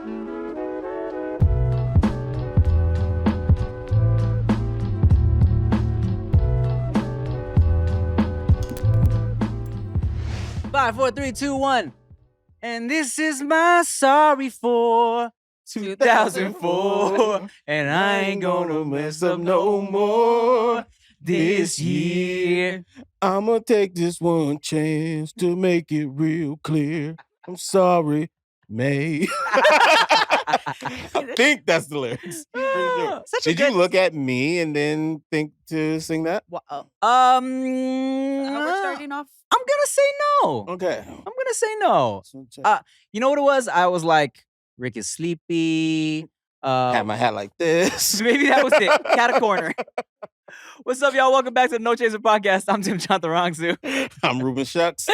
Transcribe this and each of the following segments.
Five, 4, 3, 2, 1. And this is my sorry for 2004. And I ain't gonna mess up no more this year. I'ma take this one chance to make it real clear. I'm sorry, May. I think that's the lyrics. Sure. Did you look at me and then think to sing that? We're starting off. I'm gonna say no. Okay. I'm gonna say no. You know what it was? I was like, Rick is sleepy. Had my hat like this. Maybe that was it. Cat a corner. What's up, y'all? Welcome back to the No Chaser Podcast. I'm Tim Chantarangsu. I'm Ruben Shucks.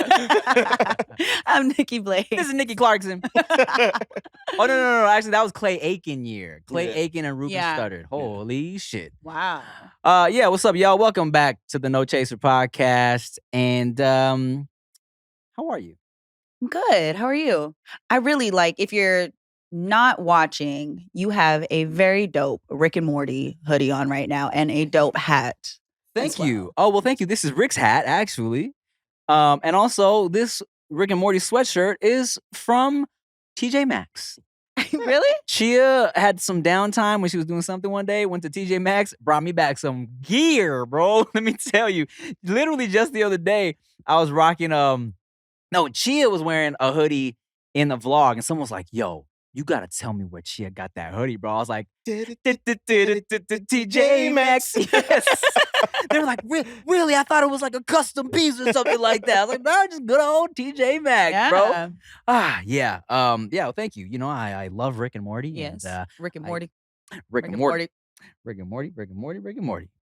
I'm Nikki Blake. This is Nikki Clarkson. Oh, no. Actually, that was Clay Aiken year. Clay Aiken and Ruben Studdard. Holy shit. Wow. Yeah, what's up, y'all? Welcome back to the No Chaser Podcast. And how are you? I'm good. How are you? I really like, if you're not watching, you have a very dope Rick and Morty hoodie on right now and a dope hat. Thank you. Oh, well, thank you. This is Rick's hat, actually. And also, this Rick and Morty sweatshirt is from TJ Maxx. Really? Chia had some downtime when she was doing something one day, went to TJ Maxx, brought me back some gear, bro. Let me tell you. Literally just the other day, I was rocking, Chia was wearing a hoodie in the vlog, and someone was like, yo, you gotta tell me where Chia got that hoodie, bro. I was like, TJ Maxx. Yes. They were like, really? I thought it was like a custom piece or something like that. I was like, no, just good old TJ Maxx, bro. Yeah. Well, thank you. You know, I love Rick and Morty. Yes. And, Rick and Morty. Rick and Morty.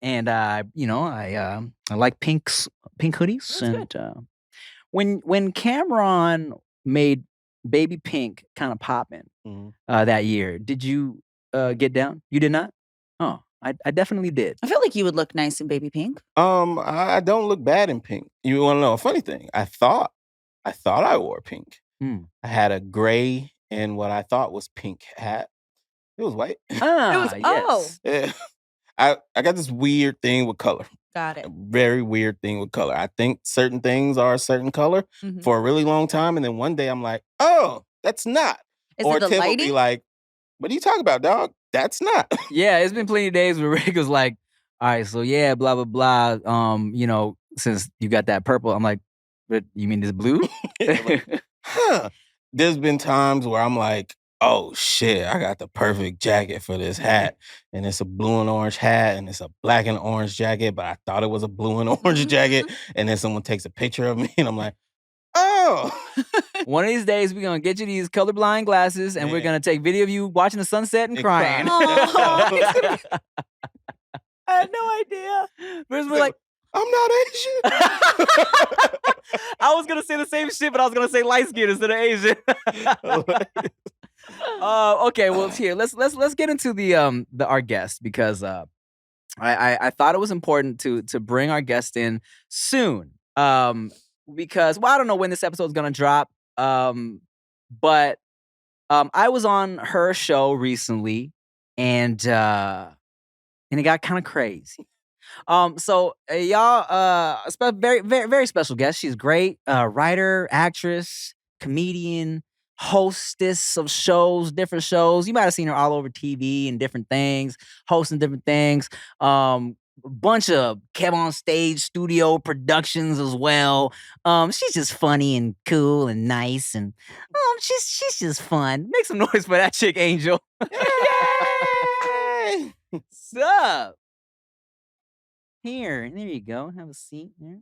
And I like pink hoodies. That's and when Cameron made Baby Pink kind of popping that year, did you get down? You did not? Oh, I definitely did. I feel like you would look nice in baby pink. I don't look bad in pink. You want to know a funny thing? I thought I wore pink. I had a gray and what I thought was pink hat. It was white. Yes. Yeah. I got this weird thing with color. Got it. A very weird thing with color. I think certain things are a certain color for a really long time, and then one day I'm like, oh, that's not. Is or it the Tim will lighting? be like, what are you talking about, dog? That's not. Yeah, it's been plenty of days where Rick was like, all right, so yeah, blah, blah, blah. Since you got that purple, I'm like, but you mean this blue? Like, There's been times where I'm like, oh shit, I got the perfect jacket for this hat. And it's a blue and orange hat and it's a black and orange jacket, but I thought it was a blue and orange jacket. And then someone takes a picture of me and I'm like, oh. One of these days, we're going to get you these colorblind glasses and we're going to take video of you watching the sunset and crying. I had no idea. First, we're like, I'm not Asian. I was going to say the same shit, but I was going to say light skin instead of Asian. Okay, well, here, let's get into our guest because I thought it was important to bring our guest in soon. Because I don't know when this episode is gonna drop. But I was on her show recently, and it got kind of crazy. So y'all, very, very, very special guest. She's great, writer, actress, comedian, hostess of shows, different shows. You might have seen her all over TV and different things, hosting different things. Bunch of Kev on Stage studio productions as well. She's just funny and cool and nice, and she's just fun. Make some noise for that chick Angel. Yay! What's up? Here, there you go. Have a seat there.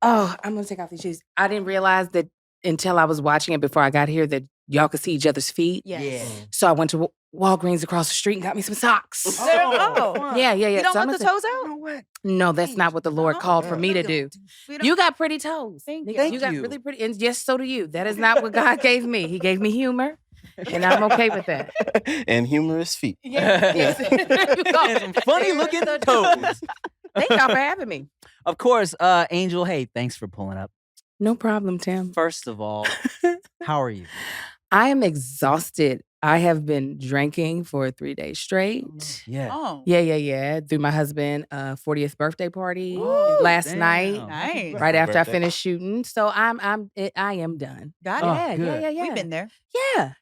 Oh, I'm gonna take off these shoes. I didn't realize that until I was watching it before I got here that y'all could see each other's feet. Yes. Yeah. So I went to Walgreens across the street and got me some socks. Oh. Yeah. You don't So I'm want the gonna toes out? What? No, that's not what the Lord called for me to do. You got pretty toes. Thank you. Nigga, you got really pretty, and yes, so do you. That is not what God gave me. He gave me humor, and I'm okay with that. And humorous feet. Yes. And some funny looking toes. Thank y'all for having me. Of course, Angel, hey, thanks for pulling up. No problem, Tim. First of all, how are you? I am exhausted. I have been drinking for 3 days straight. Yeah. Oh, Yeah. Through my husband's 40th birthday party Ooh, last damn. night, nice. right after I Birthday. finished shooting. So I am done. Got Oh, it. good. Yeah. We've been there. Yeah.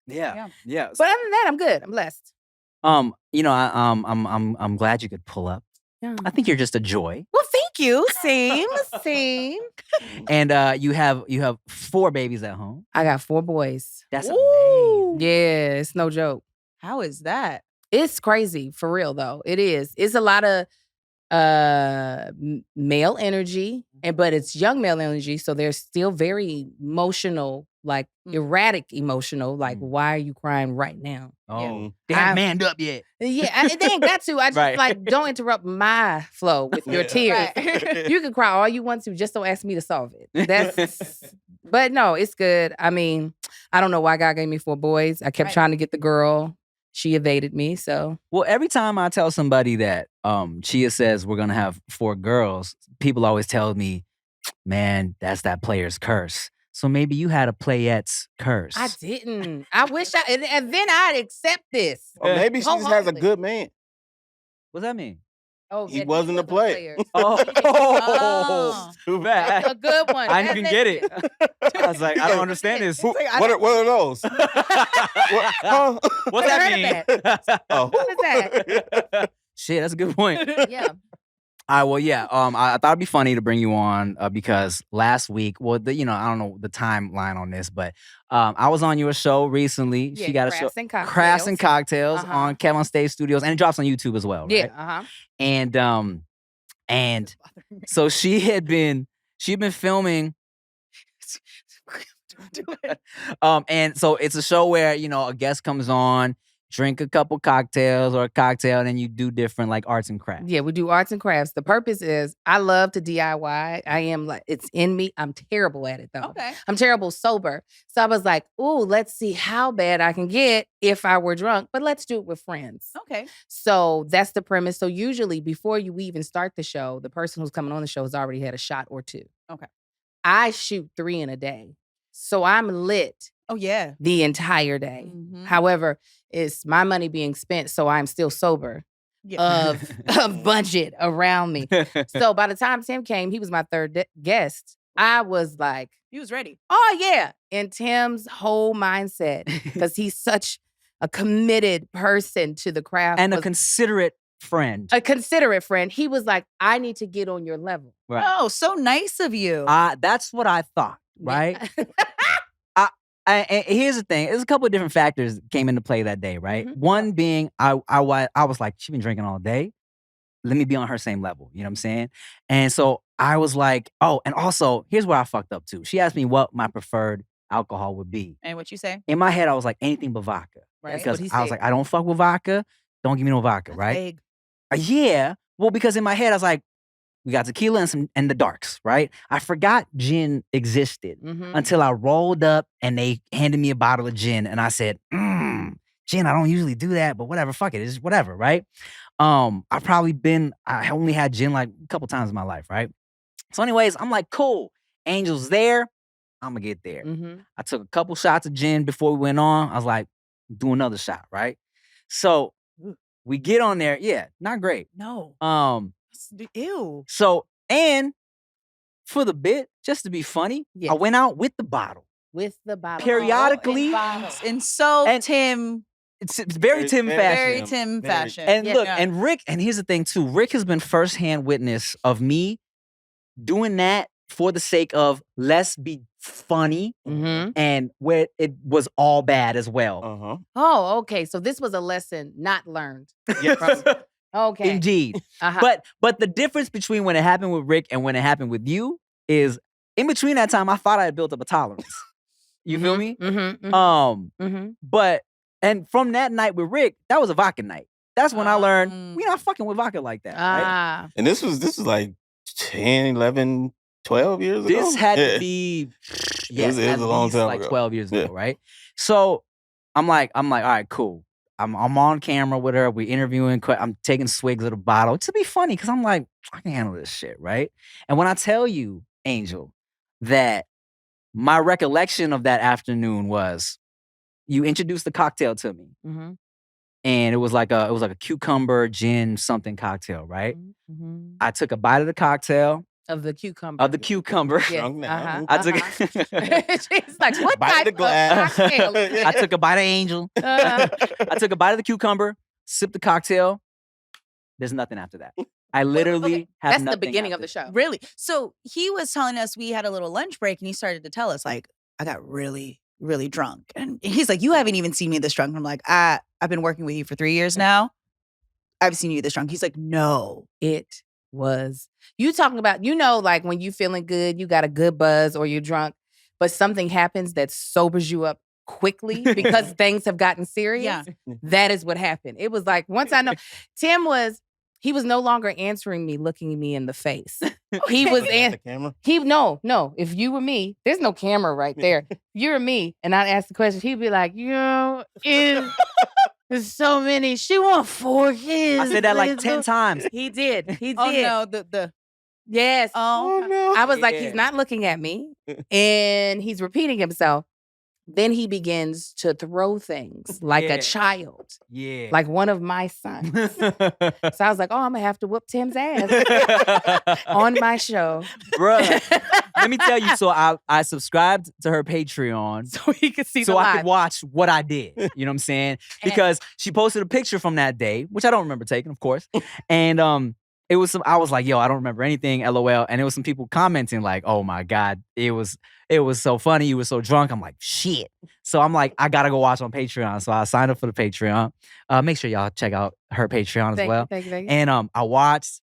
Yeah. But other than that, I'm good. I'm blessed. I'm glad you could pull up. Yeah. I think you're just a joy. Well, thank you. Same. And you have 4 babies at home. I got 4 boys. That's Ooh. amazing. Yeah, it's no joke. How is that? It's crazy, for real though. It is. It's a lot of male energy, but it's young male energy, so they're still very emotional, like erratic emotional. Like, why are you crying right now? Oh, they haven't manned up yet. Yeah, they ain't got to. I just Right. like don't interrupt my flow with your tears. Right. You can cry all you want to, just don't ask me to solve it. But no, it's good. I mean, I don't know why God gave me 4 boys. I kept Right. trying to get the girl. She evaded me, so. Well, every time I tell somebody that Chia says we're gonna have 4 girls, people always tell me, man, that's that player's curse. So maybe you had a playette's curse. I didn't. I wish and then I'd accept this. Or maybe she just has a Wholeheartedly. good man. What's that mean? Oh, He that wasn't a player. Oh. Too bad. A good one. I didn't even get it. I was like, I don't understand this. What are those? Huh? What's that mean? Oh. What is that? Shit, that's a good point. Yeah. All right, well, yeah. I thought it'd be funny to bring you on because last week, I don't know the timeline on this, but I was on your show recently. Yeah, She got a show, Crafts and Cocktails. Crafts and Cocktails Uh-huh. on Kevin Stage Studios, and it drops on YouTube as well, right? Yeah. And so she'd been filming. And so it's a show where a guest comes on, drink a couple cocktails or a cocktail, and then you do different like arts and crafts. Yeah, we do arts and crafts. The purpose is I love to DIY. I am like, it's in me. I'm terrible at it though. Okay. I'm terrible sober. So I was like, ooh, let's see how bad I can get if I were drunk, but let's do it with friends. Okay. So that's the premise. So usually before you even start the show, the person who's coming on the show has already had a shot or 2. Okay. I shoot 3 in a day. So I'm lit Oh yeah. the entire day. Mhm. However, it's my money being spent, so I'm still sober Yeah. of budget around me. So by the time Tim came, he was my 3rd guest. I was like, He was ready. oh yeah. And Tim's whole mindset, because he's such a committed person to the craft. And a was considerate friend. a considerate friend. He was like, I need to get on your level. Right. Oh, so nice of you. That's what I thought, right? And here's the thing. There's a couple of different factors that came into play that day, right? Mhm. One being I was like, she's been drinking all day. Let me be on her same level. You know what I'm saying? And so I was like, oh, and also, here's where I fucked up too. She asked me what my preferred alcohol would be. And what you say? In my head, I was like, anything but vodka. Right. Because What'd he I was say? like, I don't fuck with vodka. Don't give me no vodka, That's right? vague. Yeah. Well, because in my head, I was like, we got tequila and the darks, right? I forgot gin existed Mhm. until I rolled up and they handed me a bottle of gin, and I said, gin, I don't usually do that, but whatever, fuck it, it's whatever, right? I only had gin like a couple times in my life, right? So anyways, I'm like, cool, Angel's there, I'm gonna get there. Mhm. I took a couple shots of gin before we went on. I was like, do another shot, right? So we get on there, yeah, not great. No. Ew. So, and for the bit, just to be funny, Yes. I went out with the bottle. With the bottle. Periodically, And so And- Tim, It's very Tim Very- fashion. very Tim. Tim Very fashion. And Yeah. look, and Rick, and here's the thing too. Rick has been firsthand witness of me doing that for the sake of let's be funny, Mhm. and where it was all bad as well. Uh-huh. Oh, okay. So this was a lesson not learned. Yes. Okay. Indeed. Uh-huh. But the difference between when it happened with Rick and when it happened with you is in between that time, I thought I had built up a tolerance. You feel me? Mm-hmm. But and from that night with Rick, that was a vodka night. That's when I learned we're not fucking with vodka like that. Right? Ah. And this was like 10, 11, 12 years ago. This had Yeah. to be It was at a long least time like ago. 12 years Yeah. ago, right? So I'm like, all right, cool. I'm on camera with her. We're interviewing. I'm taking swigs of the bottle to be funny because I'm like, I can handle this shit, right? And when I tell you, Angel, that my recollection of that afternoon was you introduced the cocktail to me. Mm-hmm. And it was like a cucumber gin something cocktail, right? Mm-hmm. I took a bite of the cocktail. Of the cucumber. Of the cucumber. Yes. Drunk now. I took She's like, what Bite of type the glass. cocktail? I took a bite of Angel. Uh, I took a bite of the cucumber, sipped the cocktail. There's nothing after that. I literally okay. have That's the nothing beginning of after the show. Really? So he was telling us we had a little lunch break and he started to tell us, like, I got really, really drunk. And he's like, you haven't even seen me this drunk. And I'm like, I've been working with you for 3 years now. I've seen you this drunk. He's like, no. It was. You talking about, like when you feeling good, you got a good buzz or you're drunk, but something happens that sobers you up quickly because things have gotten serious. Yeah. That is what happened. It was like, once I know, he was no longer answering me, looking me in the face. He was The camera. no. If you were me, there's no camera right there. If you were me, and I'd ask the question, he'd be like, there's so many. She want 4 kids. I said that like 10 times. He did. He did. Oh, no. The Yes. Oh, no. I was like, Yeah. he's not looking at me. And he's repeating himself. Then he begins to throw things like Yeah. a child, Yeah. like one of my sons. So I was like, oh, I'm going to have to whoop Tim's ass on my show. Bruh, let me tell you. So I subscribed to her Patreon So he could see the so I live. could watch what I did. You know what I'm saying? Because she posted a picture from that day, which I don't remember taking, of course. And it was I was like, yo, I don't remember anything, LOL. And there was some people commenting like, oh my God, it was so funny. You were so drunk. I'm like, shit. So I'm like, I gotta go watch on Patreon. So I signed up for the Patreon. Make sure y'all check out her Patreon as well. Thank you. And I watched,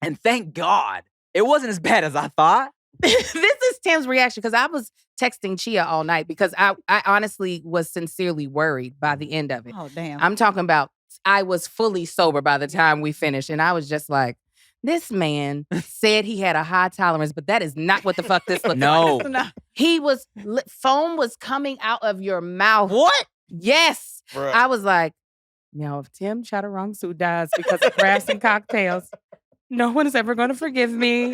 and thank God it wasn't as bad as I thought. This is Tim's reaction because I was texting Chia all night because I honestly was sincerely worried by the end of it. Oh, damn. I'm talking about I was fully sober by the time we finished. And I was just like, this man said he had a high tolerance, but that is not what the fuck this looked No. like. He was, foam was coming out of your mouth. What? Yes. Bruh. I was like, now if Tim Chantarangsu dies because of crafts and cocktails, no one is ever going to forgive me.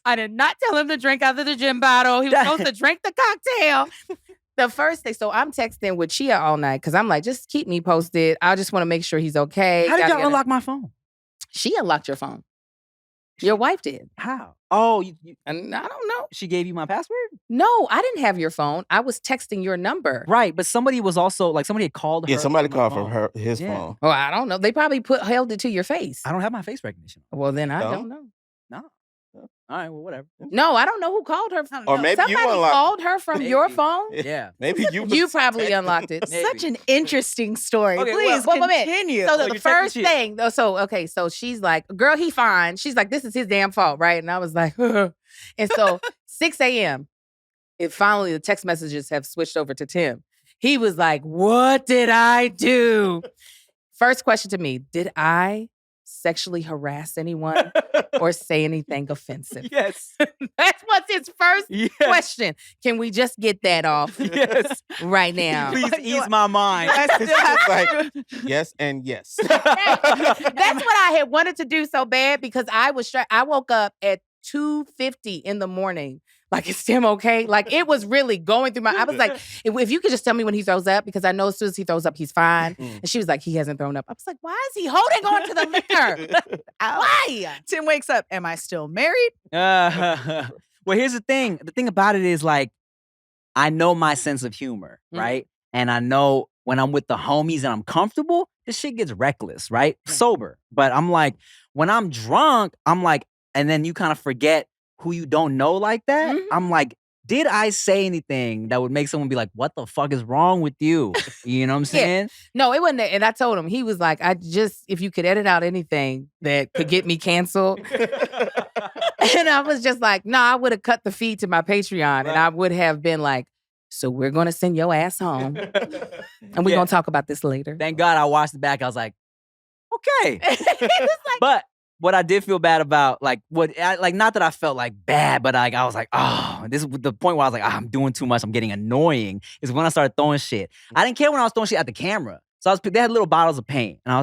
I did not tell him to drink out of the gin bottle. He was supposed to drink the cocktail. The first day, so I'm texting with Chia all night because I'm like, just keep me posted. I just want to make sure he's okay. How did Yada, y'all yada. unlock my phone? She unlocked your phone. Your wife did. How? Oh, And I don't know. she gave you my password? No, I didn't have your phone. I was texting your number. Right, but somebody was also like somebody had called her. Yeah, somebody from my called phone. from his Yeah. phone. Oh, I don't know. They probably held it to your face. I don't have my face recognition. Well, then I No? don't know. No. All right, well, whatever. No, I don't know who called her. Or maybe you Somebody unlocked called her from your Maybe. phone. Yeah. Maybe you. You was probably texting. unlocked it. Maybe. Such an interesting story. Okay, Please well, wait a minute. continue. So Oh, the you're texting first Chia. thing, so she's like, girl, he fine. She's like, this is his damn fault, right? And I was like, and so 6 a.m., finally the text messages have switched over to Tim. He was like, what did I do? First question to me, did I sexually harass anyone or say anything offensive? Yes. That's what's his first Yes. question. Can we just get that off Yes. right now? Please ease my mind. It's like, yes and yes. That's what I had wanted to do so bad because I woke up at 2:50 in the morning. Like, is Tim okay? Like, it was really going through I was like, if you could just tell me when he throws up, because I know as soon as he throws up, he's fine. And she was like, he hasn't thrown up. I was like, why is he holding on to the liquor? Why? Tim wakes up. Am I still married? Well, here's the thing. The thing about it is like, I know my sense of humor, Mhm. right? And I know when I'm with the homies and I'm comfortable, this shit gets reckless, right? Sober. But I'm like, when I'm drunk, I'm like, and then you kind of forget who you don't know like that. Mhm. I'm like, did I say anything that would make someone be like, what the fuck is wrong with you? You know what I'm Yeah. saying? No, it wasn't that. And I told him, he was like, if you could edit out anything that could get me canceled. And I was just like, no, I would have cut the feed to my Patreon and I would have been like, so we're going to send your ass home. And we're Yeah. going to talk about this later. Thank God I watched it back. I was like, okay. He was like, But what I did feel bad about, like, not that I felt like bad, but like I was like, oh, this is the point where I was like, I'm doing too much. I'm getting annoying. Is when I started throwing shit. I didn't care when I was throwing shit at the camera. So they had little bottles of paint, and I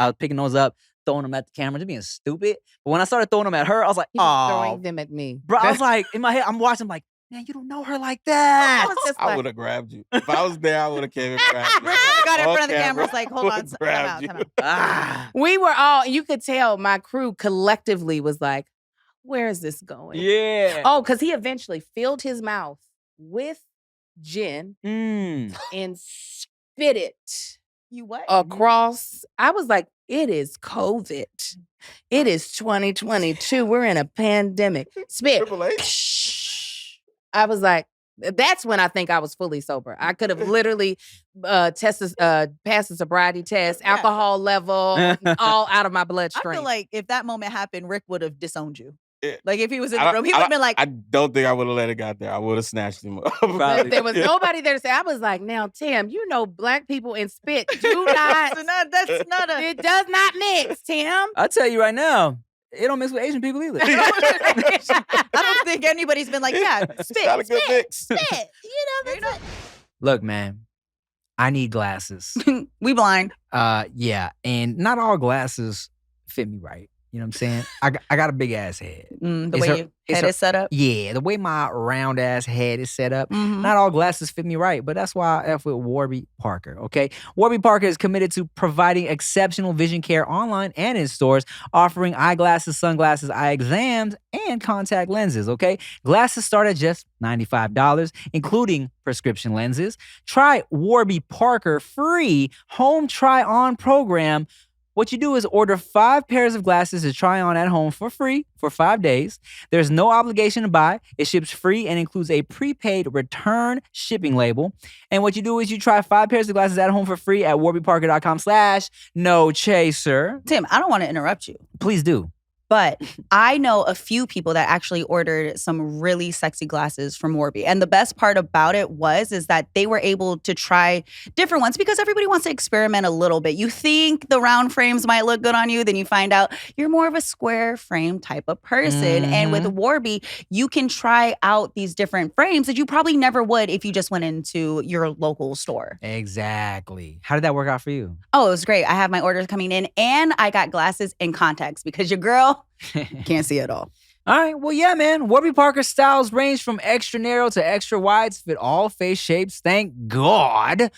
was picking those up, throwing them at the camera, just being stupid. But when I started throwing them at her, I was like, he was oh, throwing them at me. bro. I was like, in my head, I'm watching, like, man, you don't know her like I that. was just I like, would have grabbed you. If I was there, I would have came and grabbed you. Rick got in On front of the camera, camera. Was like, hold on, would've time grabbed out, you. time out. Ah, We were all, you could tell my crew collectively was like, where is this going? yeah. Oh, because he eventually filled his mouth with gin Mm. and spit it You what? across. I was like, it is COVID. It is 2022. We're in a pandemic. Spit. Triple H. I was like, that's when I think I was fully sober. I could have literally passed the sobriety test, Yeah. alcohol level, all out of my I bloodstream. feel like if that moment happened, Rick would have disowned you. Yeah. Like if he was in I the don't- room, he would have been like, I don't think I would have let it got there. I would have snatched him up. Probably. There was nobody there to say. I was like, now, Tim, you know, black people and spit do not. that's not a. It does not mix, Tim. I'll tell you right now, it don't mix with Asian people either. I don't think anybody's been like, yeah, It's spit, not a good mix. spit. You know, Look, man, I need glasses. we blind. Yeah, and not all glasses fit me right. You know what I'm saying? I got a big ass head. The It's way her- your it's head her- is set up. Yeah, the way my round ass head is set up. Mhm. Not all glasses fit me right, but that's why I F with Warby Parker, okay? Warby Parker is committed to providing exceptional vision care online and in stores, offering eyeglasses, sunglasses, eye exams, and contact lenses, okay? Glasses start at just $95, including prescription lenses. Try Warby Parker free home try-on program. What you do is order 5 pairs of glasses to try on at home for free for 5 days. There's no obligation to buy. It ships free and includes a prepaid return shipping label. And what you do is you try 5 pairs of glasses at home for free at warbyparker.com/no-chaser. Tim, I don't want to interrupt you, Please do. but I know a few people that actually ordered some really sexy glasses from Warby. And the best part about it is that they were able to try different ones because everybody wants to experiment a little bit. You think the round frames might look good on you, then you find out you're more of a square frame type of person. And with Warby, you can try out these different frames that you probably never would if you just went into your local store. Exactly. How did that work out for you? Oh, it was great. I have my orders coming in and I got glasses and contacts because your girl can't see at all. All right. Well, yeah, man. Warby Parker styles range from extra narrow to extra wide to fit all face shapes. Thank God.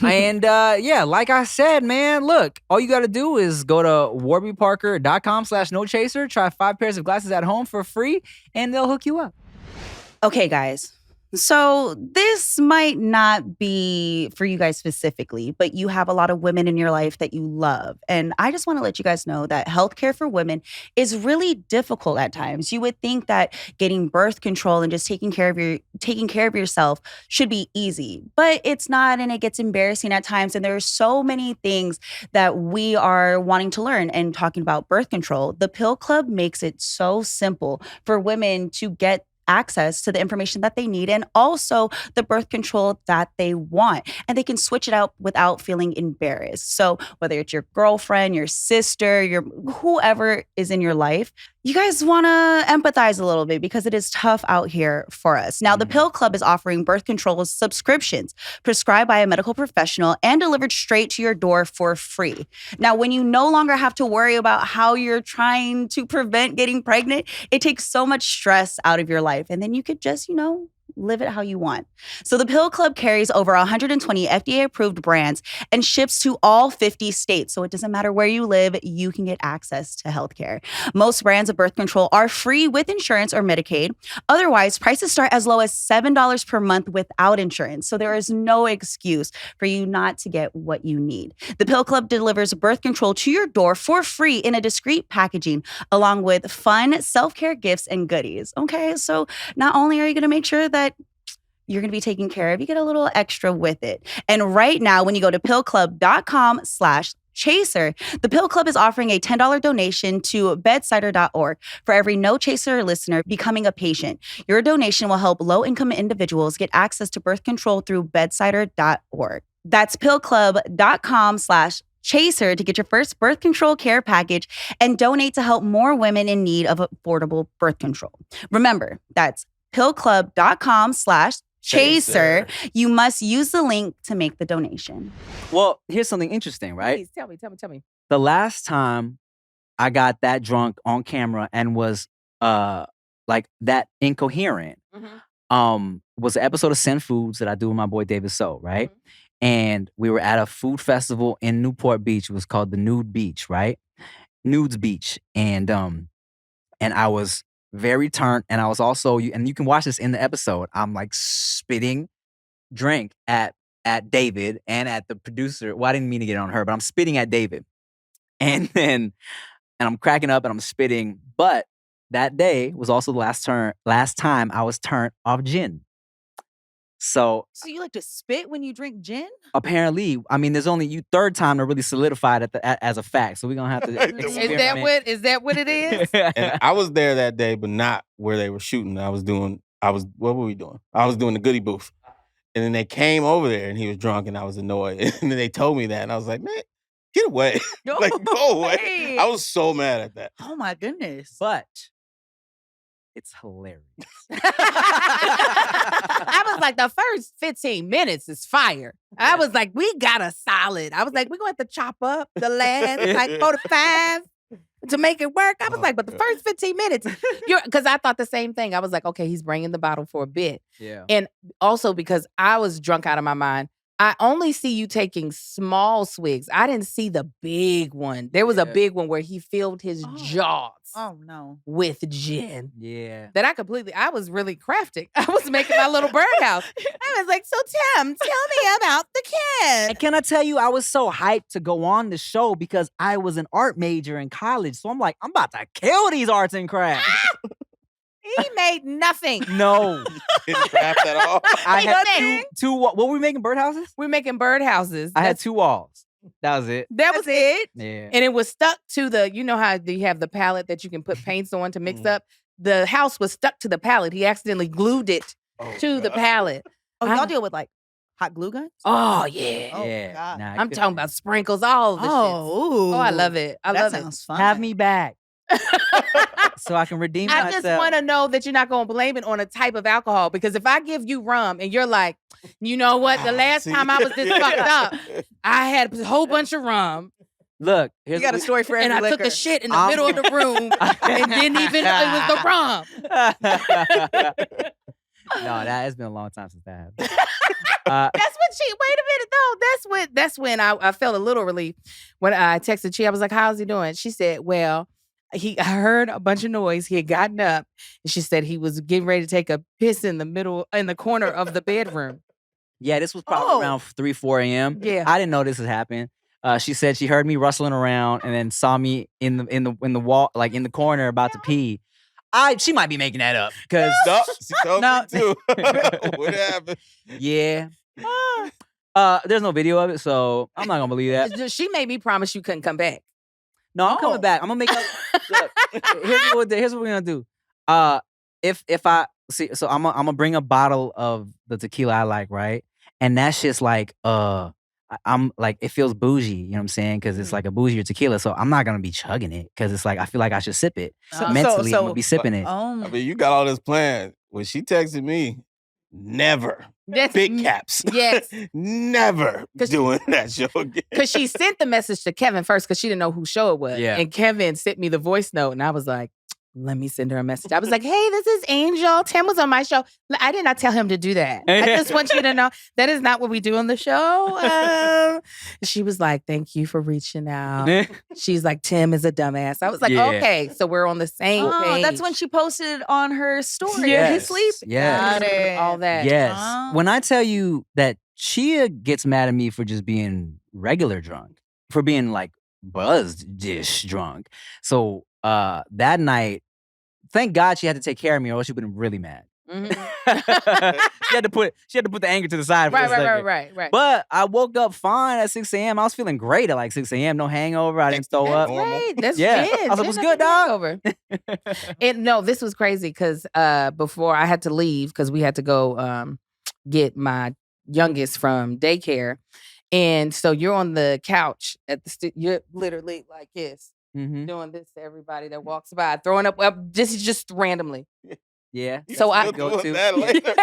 And yeah, like I said, man, look, all you got to do is go to warbyparker.com/no-chaser, try 5 pairs of glasses at home for free, and they'll hook you up. Okay, guys. So this might not be for you guys specifically, but you have a lot of women in your life that you love. And I just want to let you guys know that healthcare for women is really difficult at times. You would think that getting birth control and just taking care of yourself should be easy, but it's not, and it gets embarrassing at times. And there are so many things that we are wanting to learn. And talking about birth control, the Pill Club makes it so simple for women to get access to the information that they need and also the birth control that they want. And they can switch it out without feeling embarrassed. So whether it's your girlfriend, your sister, your whoever is in your life, you guys want to empathize a little bit because it is tough out here for us. Now, the Pill Club is offering birth control subscriptions prescribed by a medical professional and delivered straight to your door for free. Now, when you no longer have to worry about how you're trying to prevent getting pregnant, it takes so much stress out of your life. And then you could just, live it how you want. So the Pill Club carries over 120 FDA-approved brands and ships to all 50 states. So it doesn't matter where you live, you can get access to healthcare. Most brands of birth control are free with insurance or Medicaid. Otherwise, prices start as low as $7 per month without insurance. So there is no excuse for you not to get what you need. The Pill Club delivers birth control to your door for free in a discreet packaging, along with fun self-care gifts and goodies. Okay, so not only are you going to make sure that you're going to be taken care of, you get a little extra with it. And right now, when you go to pillclub.com/chaser, the Pill Club is offering a $10 donation to bedsider.org for every No Chaser listener becoming a patient. Your donation will help low-income individuals get access to birth control through bedsider.org. That's pillclub.com/chaser to get your first birth control care package and donate to help more women in need of affordable birth control. Remember, that's pillclub.com/chaser. You must use the link to make the donation. Well, here's something interesting, right? Please tell me. The last time I got that drunk on camera and was like that incoherent, was an episode of Send Foods that I do with my boy David So, right? And we were at a food festival in Newport Beach. It was called the Nude Beach, right? Nudes Beach. And I was very turned, and I was also, and you can watch this in the episode, I'm like spitting drink at David and at the producer. Well, I didn't mean to get on her, but I'm spitting at David. And I'm cracking up and I'm spitting. But that day was also the last time I was turned off gin. So you like to spit when you drink gin? apparently, I mean, there's only you third time to really solidify it as a fact. So we're gonna have to experiment. Is that what it is? And I was there that day, but not where they were shooting. What were we doing? I was doing the goodie booth. And then they came over there and he was drunk and I was annoyed. And then they told me that and I was like, man, get away. Like, go away. I was so mad at that. Oh my goodness. But it's hilarious. I was like, the first 15 minutes is fire. I was like, we got a solid. I was like, we're going to have to chop up the last like 45 to make it work. I was like, but the first 15 minutes, because I thought the same thing. I was like, okay, he's bringing the bottle for a bit. Yeah. And also because I was drunk out of my mind, I only see you taking small swigs. I didn't see the big one. There was a big one where he filled his jaws. Oh no. With gin. Yeah. That I was really crafting. I was making my little birdhouse. I was like, so Tim, tell me about the kid. And can I tell you, I was so hyped to go on the show because I was an art major in college. So I'm like, I'm about to kill these arts and crafts. He made nothing. No. Didn't craft at all. I had two what were we making, birdhouses? We're making birdhouses. I had 2 walls. That was it. That was it. Yeah. And it was stuck to the, you know how you have the palette that you can put paints on to mix up? The house was stuck to the palette. He accidentally glued it to the palette. Oh, y'all deal with like hot glue guns? Oh, yeah. Oh, Yeah. God. Nah, I'm talking about sprinkles, all of the shit. Oh, Oh, I love it. I that love sounds fun. Have me back. So I can redeem I myself. just want to know that you're not going to blame it on a type of alcohol. Because if I give you rum and you're like, you know what? The last time I was this fucked up, I had a whole bunch of rum. Look, You got a story for every And I liquor. took a shit in the middle of the room and didn't even know it was the rum. No, that has been a long time since that happened. Wait a minute though. That's when I felt a little relief. When I texted Chia, I was like, how's he doing? She said, well, I heard a bunch of noise. He had gotten up and she said he was getting ready to take a piss in the corner of the bedroom. Yeah, this was probably around 3, 4 a.m. Yeah. I didn't know this had happened. She said she heard me rustling around and then saw me in the wall, like in the corner, about to pee. She might be making that up because No, she told No. me too. What happened? yeah. There's no video of it, so I'm not gonna believe that. She made me promise you couldn't come back. No, I'm coming back. I'm gonna make up. Look, here's what we're gonna do. If I see, so I'm gonna bring a bottle of the tequila I like, right? And that's just like I'm like, it feels bougie, you know what I'm saying? Because it's like a bougier tequila, so I'm not gonna be chugging it because it's like I feel like I should sip it. Mentally, I'm gonna be sipping it. I mean, you got all this planned. When she texted me, never. Big caps. Yes. Never doing that show again. Because she sent the message to Kevin first because she didn't know whose show it was. Yeah. And Kevin sent me the voice note and I was like, let me send her a message. I was like, hey, this is Angel. Tim was on my show. I did not tell him to do that. I just want you to know that is not what we do on the show. She was like, thank you for reaching out. She's like, Tim is a dumbass. I was like, okay, so we're on the same page. That's when she posted on her story. Yes. His sleep. Yes. Got it. all that. Yes. Oh. When I tell you that Chia gets mad at me for just being regular drunk, for being like buzzed dish drunk. So that night, thank God she had to take care of me, or else she would have been really mad. Mhm. she had to put the anger to the side. For a second. Right. But I woke up fine at 6 a.m. I was feeling great at like 6 a.m. No hangover. I didn't throw up. Right. That's Yeah. it. I was like, what's good, dog? Over. And no, this was crazy because before I had to leave because we had to go get my youngest from daycare. And so you're on the couch at the you're literally like this, doing this to everybody that walks by, throwing up just randomly. Yeah. So I go to. that later.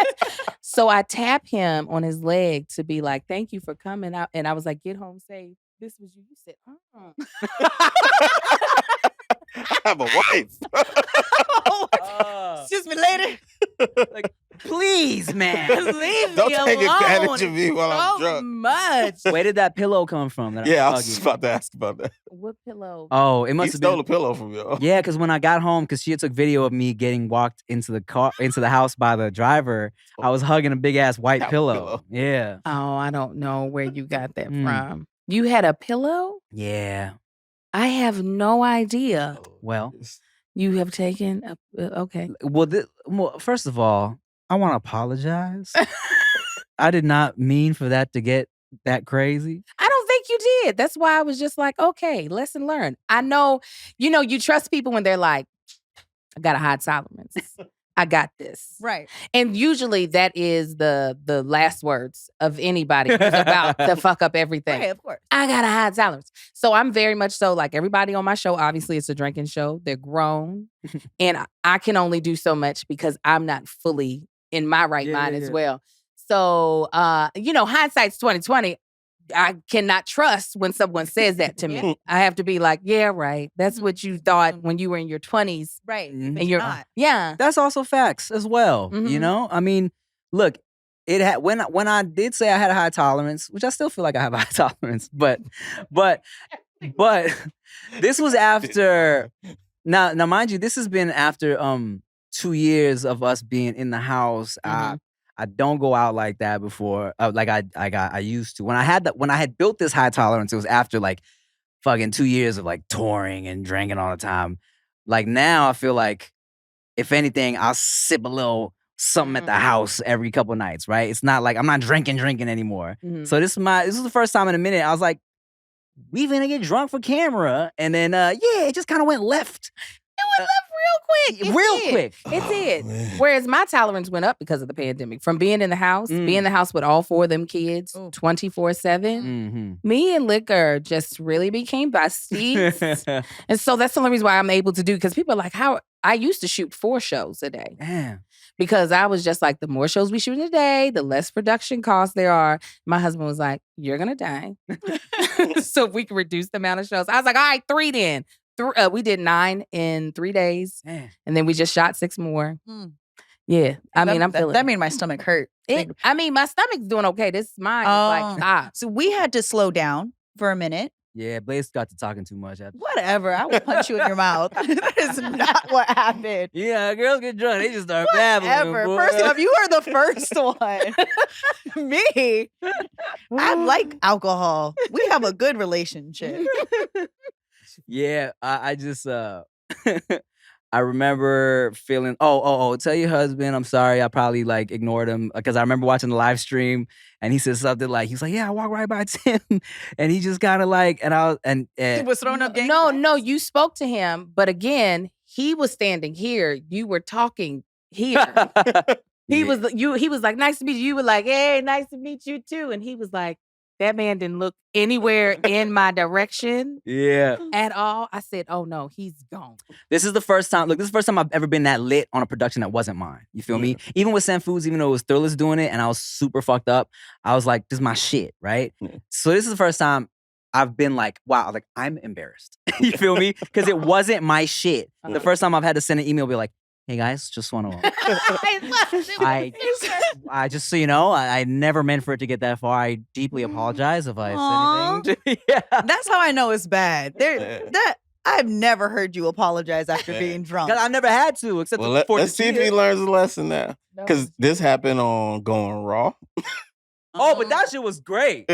So I tap him on his leg to be like, thank you for coming out. And I was like, get home safe. This was you. You said, I have a wife. Excuse me, later. Like, Please, man. Leave Don't me take alone. advantage of me while I'm So drunk. much. Where did that pillow come from? That Yeah, I hugged was you? just about to ask about that. What pillow? Oh, it He must have stole been. a pillow from you. Yeah, because when I got home, because Chia took video of me getting walked into the house by the driver, I was hugging a big ass white Couch pillow. pillow. Yeah. Oh, I don't know where you got that Mm. from. You had a pillow? Yeah. I have no idea. Well. You have taken a okay. Well, first of all, I want to apologize. I did not mean for that to get that crazy. I don't think you did. That's why I was just like, okay, lesson learned. I know, you trust people when they're like, I got a high tolerance. I got this. Right. And usually that is the last words of anybody who's about to fuck up everything. Right, of course. I got a high tolerance. So I'm very much so like everybody on my show. Obviously, it's a drinking show. They're grown. And I can only do so much because I'm not fully in my right mind as well. So, hindsight's 2020. I cannot trust when someone says that to me. I have to be like, yeah, right. That's what you thought when you were in your 20s. Right. Mhm. And you're not. Yeah. That's also facts as well. Mhm. I mean, look, it had when I did say I had a high tolerance, which I still feel like I have a high tolerance, but this was after. Now, mind you, this has been after 2 years of us being in the house. Mhm. I don't go out like that before. Like I used to. When I had built this high tolerance, it was after like fucking 2 years of like touring and drinking all the time. Like now, I feel like if anything, I'll sip a little something at the house every couple nights. Right? It's not like I'm not drinking anymore. Mhm. So this is the first time in a minute I was like, we finna get drunk for camera, and then it just kind of went left. It went left real quick. Real quick. It did. man. Whereas my tolerance went up because of the pandemic. From being in the house, being in the house with all 4 of them kids, 24/7. Mm-hmm. Me and liquor just really became besties. And so that's the only reason why I'm able to do, because people are like, how I used to shoot 4 shows a day. Damn. Because I was just like, the more shows we shoot in a day, the less production costs there are. My husband was like, you're gonna die. So if we can reduce the amount of shows. I was like, all right, 3 then. We did 9 in 3 days. Man. And then we just shot 6 more. Mm. Yeah. I'm feeling that made my stomach hurt. my stomach's doing okay. This mine is like, stop. So we had to slow down for a minute. Yeah, Blaze got to talking too much. Whatever. I will punch you in your mouth. That is not what happened. Yeah, girls get drunk. They just start babbling. Whatever. boy. First off, you are the first one. Me. I like alcohol. We have a good relationship. Yeah, I just I remember feeling, tell your husband I'm sorry. I probably like ignored him because I remember watching the live stream and he said something like, he's like, yeah, I walked right by Tim and he just kind of like, He was throwing up game. No, you spoke to him, but again, he was standing here. You were talking here. He was like, nice to meet you. You were like, hey, nice to meet you too. And he was like, that man didn't look anywhere in my direction. Yeah. At all. I said, oh no, he's gone. This is the first time I've ever been that lit on a production that wasn't mine. You feel me? Even with Sam Foods, even though it was Thrillers doing it and I was super fucked up, I was like, this is my shit, right? Yeah. So this is the first time I've been like, wow, like I'm embarrassed. You feel me? Because it wasn't my shit. The first time I've had to send an email, be like, hey guys, just want to. I just so you know, I never meant for it to get that far. I deeply apologize if I said anything. Yeah. That's how I know it's bad. I've never heard you apologize after being drunk. I never had to, except Well, for let's see if he learns a lesson now. Because this happened on Going Raw. Oh, but that shit was great.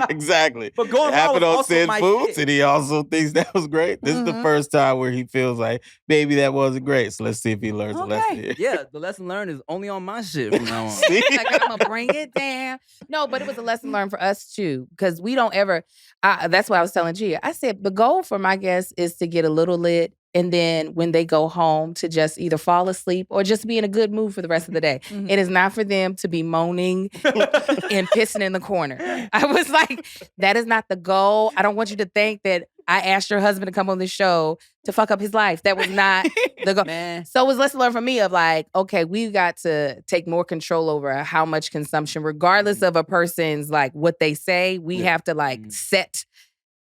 Exactly. But Going it Raw happened was on also Sin my Foods, shit. and he also thinks that was great. This is the first time where he feels like, maybe that wasn't great. So let's see if he learns a lesson here. Yeah, the lesson learned is only on my shit from now on. See? Like, I'm gonna bring it down. No, but it was a lesson learned for us too, because we don't ever. That's why I was telling Chia. I said the goal for my guests is to get a little lit, and then when they go home to just either fall asleep or just be in a good mood for the rest of the day. Mhm. It is not for them to be moaning and pissing in the corner. I was like, that is not the goal. I don't want you to think that I asked your husband to come on this show to fuck up his life. That was not the goal. Man. So it was lesson learned for me of like, okay, we got to take more control over how much consumption, regardless of a person's like what they say. We have to like set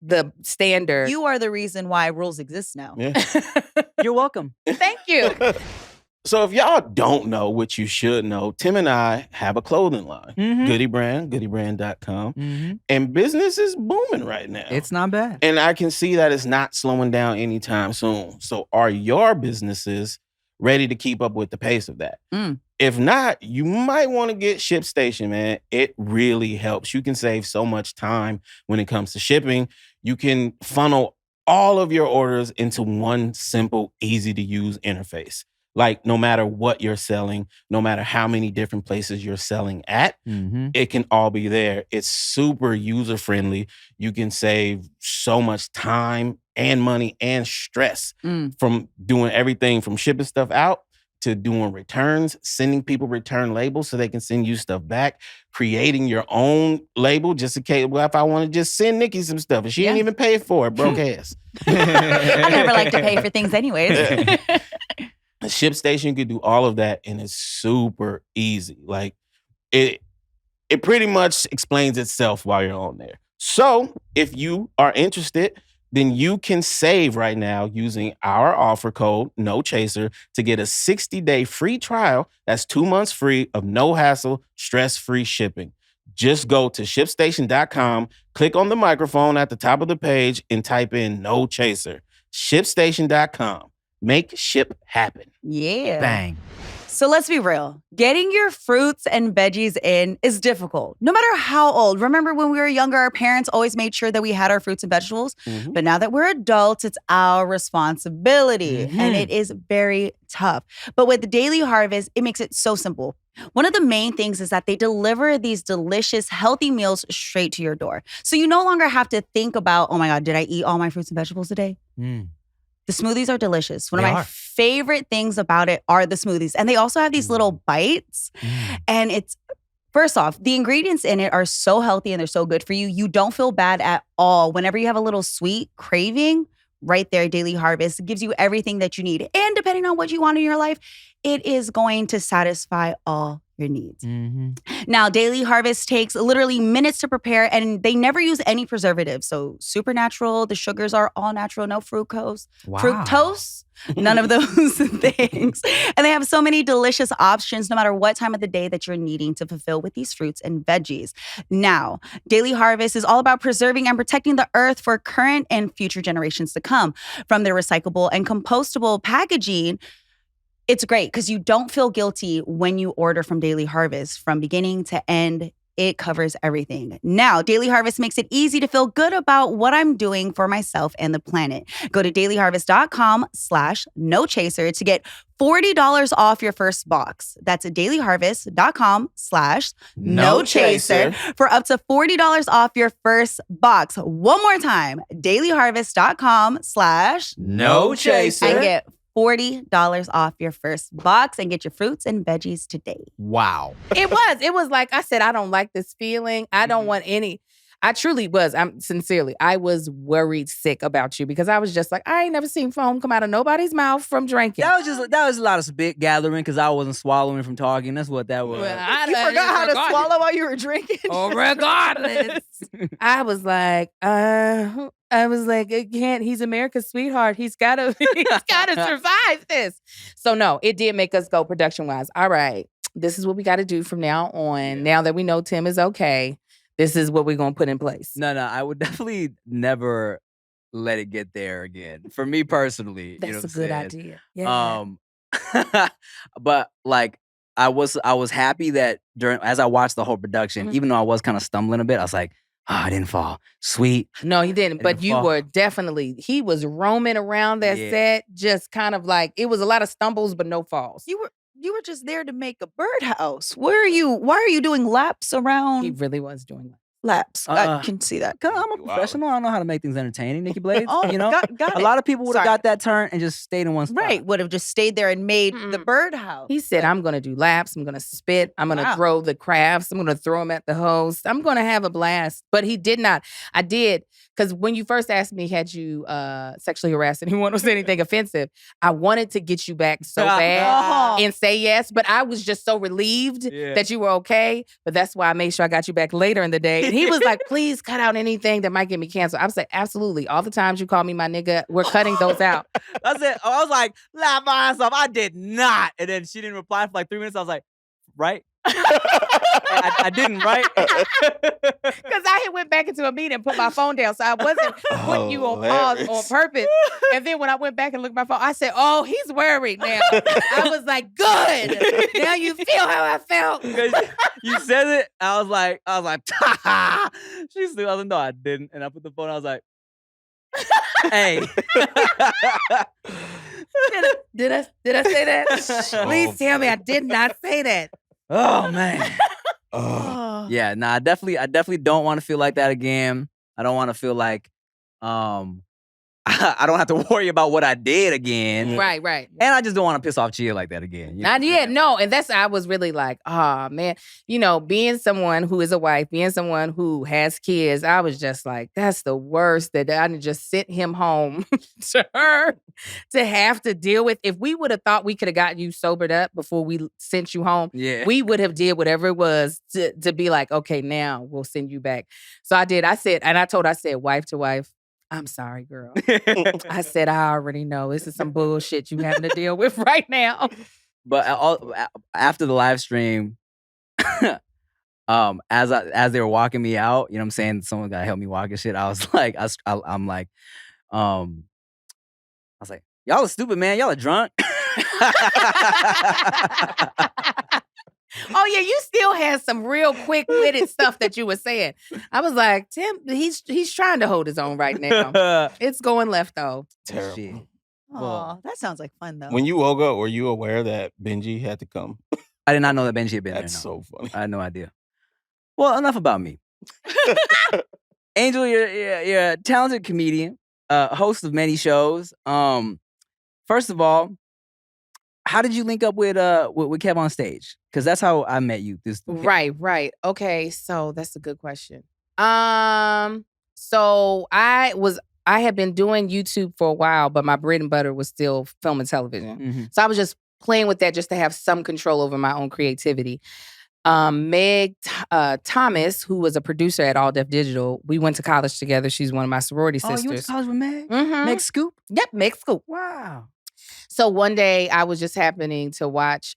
the standard. You are the reason why rules exist now. Yeah. You're welcome. Thank you. So if y'all don't know what you should know, Tim and I have a clothing line. Mhm. Goody Brand, goodybrand.com. Mhm. And business is booming right now. It's not bad. And I can see that it's not slowing down anytime soon. So are your businesses ready to keep up with the pace of that? Mm. If not, you might want to get ShipStation, man. It really helps. You can save so much time when it comes to shipping. You can funnel all of your orders into one simple, easy to use interface. Like no matter what you're selling, no matter how many different places you're selling at, it can all be there. It's super user friendly. You can save so much time and money and stress from doing everything from shipping stuff out to doing returns, sending people return labels so they can send you stuff back, creating your own label just in case, well, if I want to just send Nikki some stuff and she didn't even pay for it, broke ass. I never like to pay for things anyways. ShipStation could do all of that and it's super easy. Like it pretty much explains itself while you're on there. So if you are interested, then you can save right now using our offer code, No Chaser, to get a 60-day free trial. That's 2 months free of no hassle, stress-free shipping. Just go to ShipStation.com, click on the microphone at the top of the page, and type in No Chaser. ShipStation.com. Make ship happen. Yeah. Bang. So let's be real. Getting your fruits and veggies in is difficult, no matter how old. Remember when we were younger, our parents always made sure that we had our fruits and vegetables. But now that we're adults, it's our responsibility. And it is very tough. But with the Daily Harvest, it makes it so simple. One of the main things is that they deliver these delicious, healthy meals straight to your door. So you no longer have to think about, oh my God, did I eat all my fruits and vegetables today? The smoothies are delicious. One of my favorite things about it are the smoothies. And they also have these little bites. And it's, first off, the ingredients in it are so healthy and they're so good for you. You don't feel bad at all. Whenever you have a little sweet craving, right there, Daily Harvest gives you everything that you need. And depending on what you want in your life, it is going to satisfy all your needs. Now, Daily Harvest takes literally minutes to prepare and they never use any preservatives. So super natural. The sugars are all natural, no fructose. Fructose, none of those things. And they have so many delicious options no matter what time of the day that you're needing to fulfill with these fruits and veggies. Now, Daily Harvest is all about preserving and protecting the earth for current and future generations to come. From their recyclable and compostable packaging, it's great because you don't feel guilty when you order from Daily Harvest. From beginning to end, it covers everything. Now, Daily Harvest makes it easy to feel good about what I'm doing for myself and the planet. Go to dailyharvest.com/nochaser to get $40 off your first box. That's dailyharvest.com/nochaser for up to $40 off your first box. One more time, dailyharvest.com/nochaser and get $40 off your first box and get your fruits and veggies today. Wow. It was like I said, I don't like this feeling. I don't want any. I truly was. I was worried sick about you because I was just like, I ain't never seen foam come out of nobody's mouth from drinking. That was a lot of spit gathering because I wasn't swallowing from talking. That's what that was. Well, You forgot how to swallow while you were drinking? Oh, regardless. I was like, he's America's sweetheart. He's gotta survive this. So no, it did make us go production-wise. All right, this is what we gotta do from now on. Now that we know Tim is okay, this is what we're gonna put in place. No, I would definitely never let it get there again. For me personally. That's you know a what good I'm saying? idea. Yeah. But like I was happy that as I watched the whole production, even though I was kind of stumbling a bit, I was like, oh, I didn't fall. Sweet. No, he didn't. But you fall. were definitely, he was roaming around that set, just kind of like, it was a lot of stumbles, but no falls. You were just there to make a birdhouse. Why are you doing laps around? He really was doing that. Laps. I can see that. Cause I'm a professional. I know how to make things entertaining, Nikki Blades. You know, got a lot of people would have got that turn and just stayed in one spot. Right, would have just stayed there and made the birdhouse. He said, I'm going to do laps. I'm going to spit. I'm going to throw the crafts. I'm going to throw them at the host. I'm going to have a blast. But he did not. I did. Because when you first asked me, had you sexually harassed anyone or said anything offensive, I wanted to get you back so bad and say yes. But I was just so relieved that you were okay. But that's why I made sure I got you back later in the day And he was like, please cut out anything that might get me canceled. I was like, absolutely. All the times you call me my nigga, we're cutting those out. I was like, laugh my ass off. I did not. And then she didn't reply for like 3 minutes. I was like, right? I didn't, right? Because I had went back into a meeting and put my phone down. So I wasn't putting you on pause on purpose. And then when I went back and looked at my phone, I said, oh, he's worried now. I was like, good. Now you feel how I felt. You said it. I was like, she still, I was like, no, I didn't. And I put the phone, I was like, hey. Did I say that? Please tell me I did not say that. Oh man. Yeah, nah, I definitely don't want to feel like that again. I don't want to feel like I don't have to worry about what I did again. Right. And I just don't want to piss off Chia like that again. Not yet, no. And I was really like, oh man, being someone who is a wife, being someone who has kids, I was just like, that's the worst that I just sent him home to her to have to deal with. If we would have thought we could have got you sobered up before we sent you home, we would have did whatever it was to be like, okay, now we'll send you back. So I did. I said, wife to wife, I'm sorry, girl. I said, I already know. This is some bullshit you having to deal with right now. But after the live stream, as they were walking me out, you know what I'm saying? Someone got to help me walk and shit. I was like, I'm like, I was like, y'all are stupid, man. Y'all are drunk. Oh yeah, you still had some real quick-witted stuff that you were saying. I was like, Tim, he's trying to hold his own right now. It's going left though. Terrible. Shit. Oh, that sounds like fun though. When you woke up, were you aware that Benji had to come? I did not know that Benji had been That's there. No. so funny. I had no idea. Well, enough about me. Angel, you're a talented comedian, host of many shows. First of all, how did you link up with Kev on stage? Because that's how I met you. Right. Okay, so that's a good question. So I had been doing YouTube for a while, but my bread and butter was still film and television. Mm-hmm. So I was just playing with that just to have some control over my own creativity. Meg Thomas, who was a producer at All Def Digital, we went to college together. She's one of my sorority sisters. Oh, you went to college with Meg? Mm-hmm. Meg Scoop? Yep, Meg Scoop. Wow. So one day I was just happening to watch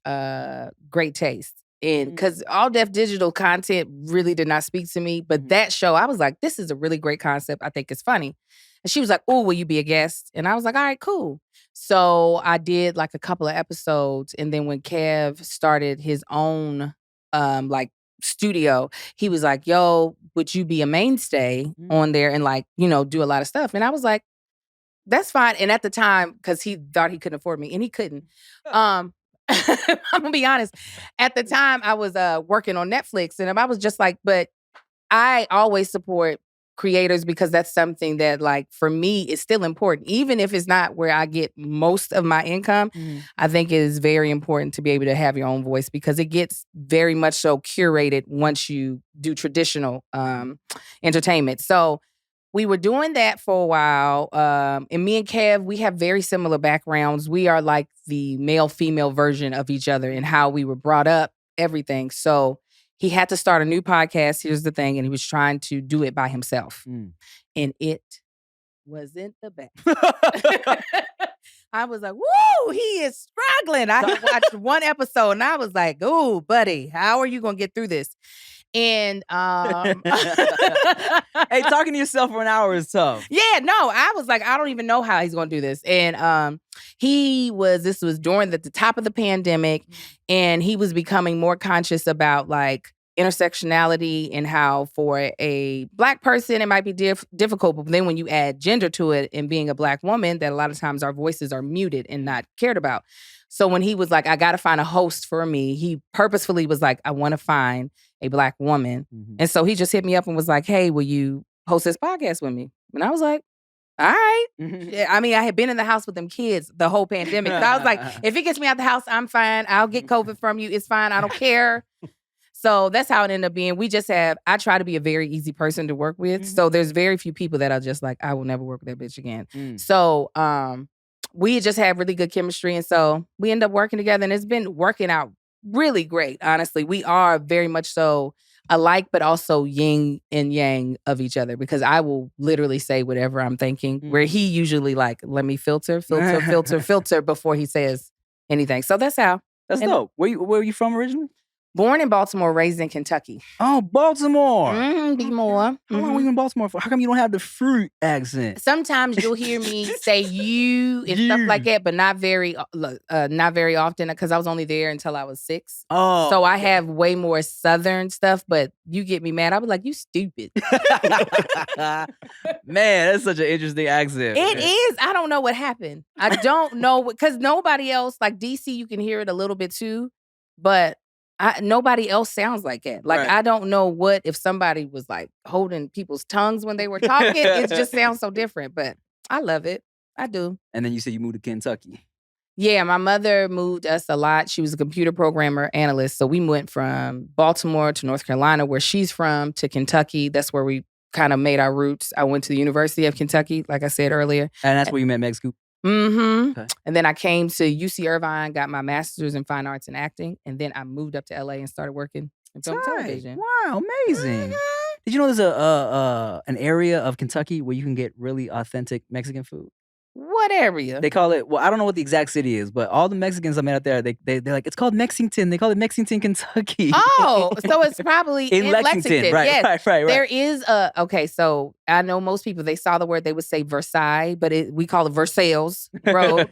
Great Taste. And because All Def Digital content really did not speak to me. But that show, I was like, this is a really great concept. I think it's funny. And she was like, oh, will you be a guest? And I was like, all right, cool. So I did like a couple of episodes. And then when Kev started his own studio, he was like, yo, would you be a mainstay on there and do a lot of stuff? And I was like, that's fine. And at the time, because he thought he couldn't afford me, and he couldn't. I'm gonna be honest. At the time, I was working on Netflix, and I was just like, but I always support creators because that's something that, for me, is still important. Even if it's not where I get most of my income, I think it is very important to be able to have your own voice because it gets very much so curated once you do traditional entertainment. So we were doing that for a while. And me and Kev, we have very similar backgrounds. We are like the male-female version of each other in how we were brought up, everything. So he had to start a new podcast. Here's the thing. And he was trying to do it by himself. And it wasn't the best. I was like, woo, he is struggling. I had watched one episode and I was like, ooh, buddy, how are you going to get through this? And hey, talking to yourself for an hour is tough. Yeah, no, I was like, I don't even know how he's gonna do this. And this was during the top of the pandemic, and he was becoming more conscious about intersectionality and how for a Black person it might be difficult, but then when you add gender to it and being a Black woman, that a lot of times our voices are muted and not cared about. So when he was like, I gotta find a host for me, he purposefully was like, I wanna find a Black woman. And so he just hit me up and was like, hey, will you host this podcast with me? And I was like, all right. Yeah, I mean, I had been in the house with them kids the whole pandemic. So I was like, if it gets me out the house, I'm fine. I'll get COVID from you. It's fine. I don't care. So that's how it ended up being. I try to be a very easy person to work with. So there's very few people that are just like, I will never work with that bitch again. So we just had really good chemistry. And so we ended up working together, and it's been working out really great, honestly. We are very much so alike, but also yin and yang of each other because I will literally say whatever I'm thinking, where he usually like, let me filter before he says anything. So that's how. That's dope. Where were you from originally? Born in Baltimore, raised in Kentucky. Oh, Baltimore. Be more. How long were you in Baltimore for? How come you don't have the fruit accent? Sometimes you'll hear me say you and stuff like that, but not very often because I was only there until I was 6. Oh. So I have way more Southern stuff, but you get me mad. I was like, you stupid. Man, that's such an interesting accent. It is. I don't know what happened. I don't know because nobody else, like DC, you can hear it a little bit too, but nobody else sounds like that. Like, I don't know what if somebody was like holding people's tongues when they were talking. It just sounds so different, but I love it. I do. And then you said you moved to Kentucky. Yeah, my mother moved us a lot. She was a computer programmer analyst. So we went from Baltimore to North Carolina, where she's from, to Kentucky. That's where we kind of made our roots. I went to the University of Kentucky, like I said earlier. And that's where you met Meg Scoop? Mm-hmm. Okay. And then I came to UC Irvine, got my master's in fine arts and acting, and then I moved up to LA and started working in film and television. Wow, amazing. Mm-hmm. Did you know there's an area of Kentucky where you can get really authentic Mexican food? What area? They call it, well, I don't know what the exact city is, but all the Mexicans I met out there, they're like, it's called Mexington. They call it Mexington, Kentucky. Oh, so it's probably in Lexington. Right, yes. right. There is okay, so I know most people, they saw the word, they would say Versailles, but we call it Versailles Road.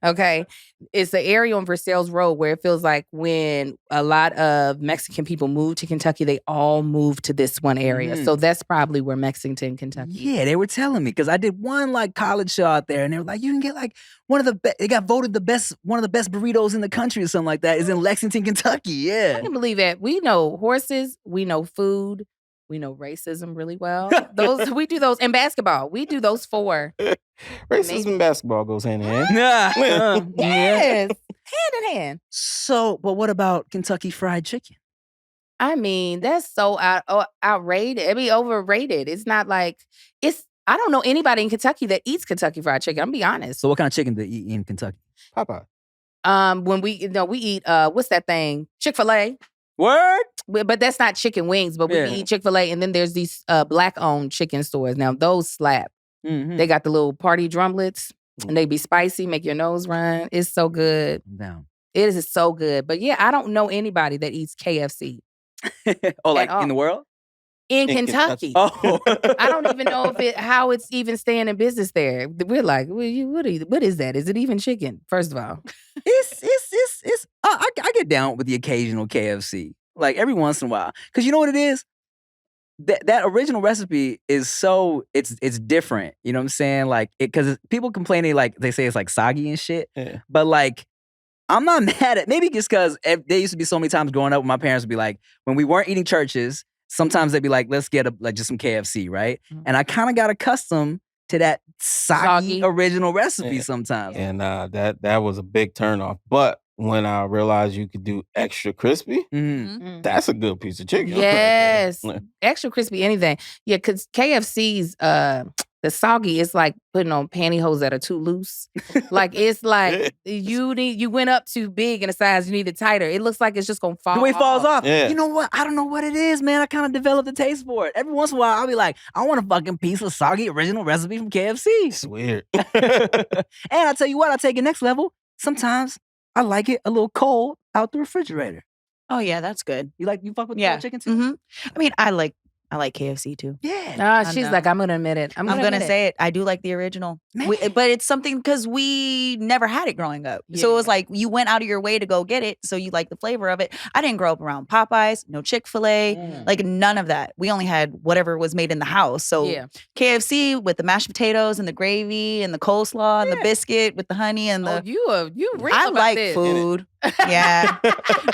Okay. It's the area on Versailles Road where it feels like when a lot of Mexican people moved to Kentucky, they all moved to this one area. Mm-hmm. So that's probably where Mexington, Kentucky. Yeah, they were telling me because I did one like college show out there and they were like, you can get like they got voted one of the best burritos in the country or something like that is in Lexington, Kentucky. Yeah. I can believe that. We know horses, we know food, we know racism really well. We do those in basketball. We do those 4. Racism and basketball goes hand in hand. Yes. Hand in hand. So, but what about Kentucky Fried Chicken? I mean, that's so outrated. I mean, overrated. It's not like I don't know anybody in Kentucky that eats Kentucky Fried Chicken. I'm gonna be honest. So what kind of chicken do you eat in Kentucky? Popeye. When we eat what's that thing? Chick-fil-A. Word? But that's not chicken wings, but we eat Chick-fil-A, and then there's these black-owned chicken stores. Now those slap. Mm-hmm. They got the little party drumlets, and they be spicy, make your nose run. It's so good. Down. It is so good. But yeah, I don't know anybody that eats KFC. Oh, like in the world? In Kentucky. Oh. I don't even know how it's even staying in business there. We're like, what is that? Is it even chicken? First of all. I get down with the occasional KFC. Like every once in a while. Because you know what it is? That original recipe is so, it's different. You know what I'm saying? Like, because people complain, they say it's like soggy and shit. Yeah. But like, I'm not mad at, maybe just because there used to be so many times growing up when my parents would be like, when we weren't eating churches, sometimes they'd be like, let's get just some KFC, right? Mm-hmm. And I kind of got accustomed to that soggy original recipe sometimes. And that was a big turnoff. But when I realized you could do extra crispy, that's a good piece of chicken. Yes. Extra crispy anything. Yeah, because KFC's the soggy is like putting on pantyhose that are too loose. Like it's like you went up too big in a size, you need it tighter. It looks like it's just gonna fall off. The way it falls off. Yeah. You know what? I don't know what it is, man. I kind of developed a taste for it. Every once in a while, I'll be like, I want a fucking piece of soggy original recipe from KFC. It's weird. And I tell you what, I take it next level. Sometimes I like it a little cold out the refrigerator. Oh yeah, that's good. You fuck with the chicken too? Mm-hmm. I mean, I like KFC too. Yeah. She's like, I'm gonna admit it. I'm gonna say it. I do like the original. But it's something because we never had it growing up. Yeah. So it was like you went out of your way to go get it. So you like the flavor of it. I didn't grow up around Popeyes, no Chick-fil-A, like none of that. We only had whatever was made in the house. So KFC with the mashed potatoes and the gravy and the coleslaw and the biscuit with the honey and the. You real I about like this. food. Yeah.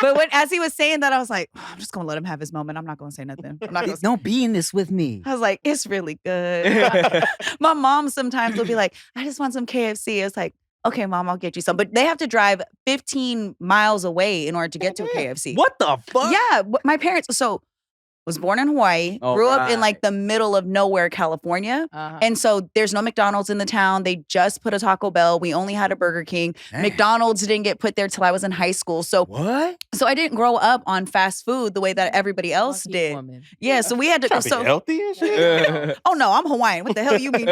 But as he was saying that, I was like, I'm just gonna let him have his moment. I'm not gonna say nothing. I'm not gonna Don't be in this with me. I was like, it's really good. My mom sometimes will be like, I just want some KFC. It's like, okay, Mom, I'll get you some. But they have to drive 15 miles away in order to get to a KFC. What the fuck? Yeah, my parents. So was born in Hawaii, All grew up in right. like the middle of nowhere, California. Uh-huh. And so there's no McDonald's in the town. They just put a Taco Bell. We only had a Burger King. Dang. McDonald's didn't get put there till I was in high school. So What? I didn't grow up on fast food the way that everybody else Lucky did. woman. Yeah, so we had to Trying to be healthy and shit. Oh no, I'm Hawaiian. What the hell you mean?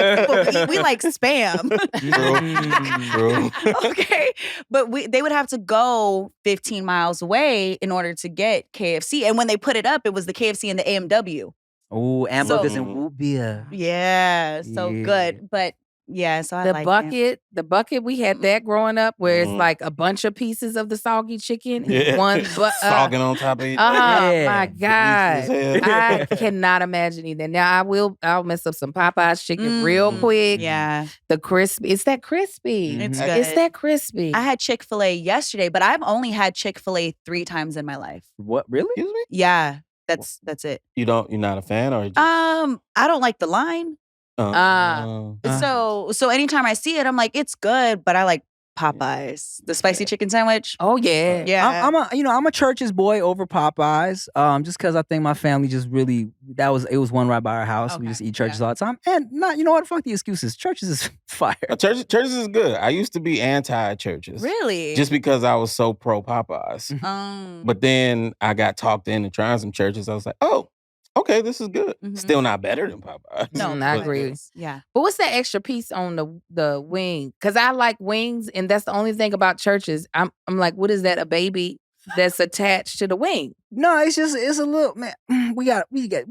We like spam. True. Okay. But they would have to go 15 miles away in order to get KFC. And when they put it up, it was the KFC and the AMW. Oh, Amber So- doesn't whoop beer. Yeah, so Yeah. good. But yeah, so I The like bucket, we had that growing up where it's Mhm. like a bunch of pieces of the soggy chicken. Yeah. One, but Sogging on top of each oh Yeah. my God. Delicious as I hell. cannot imagine either. Now I'll mess up some Popeyes chicken real Mhm. quick. Yeah, The crispy. It's that crispy. Mhm. it's Mhm. good. It's that crispy. I had Chick-fil-A yesterday, but I've only had Chick-fil-A 3 times in my life. What? Really? Excuse me? Yeah, that's it. You're not a fan or just, I don't like the line. So anytime I see it, I'm like, it's good, but I like Popeyes, the spicy chicken sandwich. oh yeah. Yeah, I'm a Church's boy over Popeyes. Just because I think my family just really it was one right by our house. We Okay, just eat Church's all the time, and not you know what? Fuck the excuses. Church's is fire. Churches is good. I used to be anti-churches. really. Just because I was so pro Popeyes. But then I got talked into trying some churches. I was like, oh, okay, this is good. Mhm. Still not better than Popeyes. No, I but- agree. Yeah. But what's that extra piece on the wing? Because I like wings, and that's the only thing about churches. I'm like, what is that? A baby that's attached to the wing? No, it's a little man. We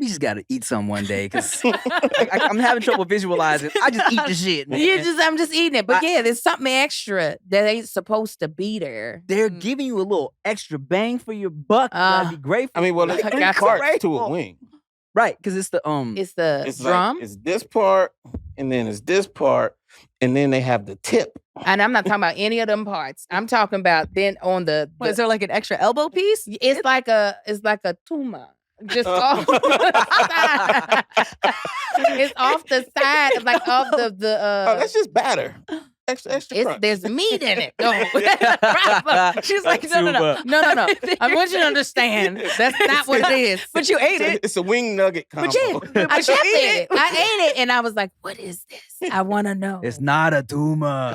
just got to eat some one day because I'm having trouble visualizing. I just eat the shit, man. I'm just eating it. But yeah, there's something extra that ain't supposed to be there. They're giving you a little extra bang for your buck. You gotta be grateful. I mean, well, Like, it's I three got you. parts to a Grateful. wing. Right, because it's the It's the It's drum. like, it's this part, and then it's this part, and then they have the tip. And I'm not talking about any of them parts. I'm talking about then on the What, is there like an extra elbow piece? it's like a tumor. Just off. It's off the side, like off Oh, that's just batter. Extra crunch. there's meat in it. No. She's like, no. No. I want you to understand that's not what it is. But you ate it. It's a wing nugget combo. But yeah, I but you kept ate it. it. I ate it and I was like, what is this? I want to know. It's not a tumor.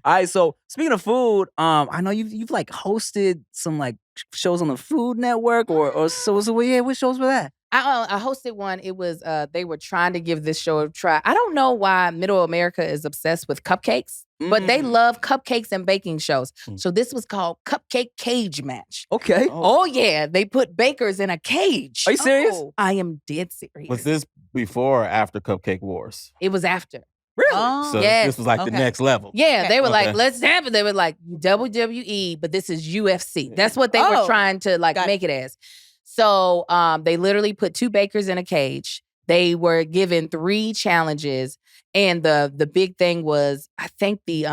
All right, so speaking of food, I know you've like hosted some like shows on the Food Network or so yeah, what shows were that? I hosted one. It was they were trying to give this show a try. I don't know why Middle America is obsessed with cupcakes, but they love cupcakes and baking shows. Mm. So this was called Cupcake Cage Match. Okay. Oh yeah, they put bakers in a cage. Are you serious? Oh. I am dead serious. Was this before or after Cupcake Wars? It was after. Really? Oh, So yes. this was like the Okay. next level. Yeah, Okay. they were like, Okay. let's have it. They were like WWE, but this is UFC. That's what they were Oh, trying to like got it. make it as. So they literally put 2 bakers in a cage. They were given 3 challenges, and the big thing was I think the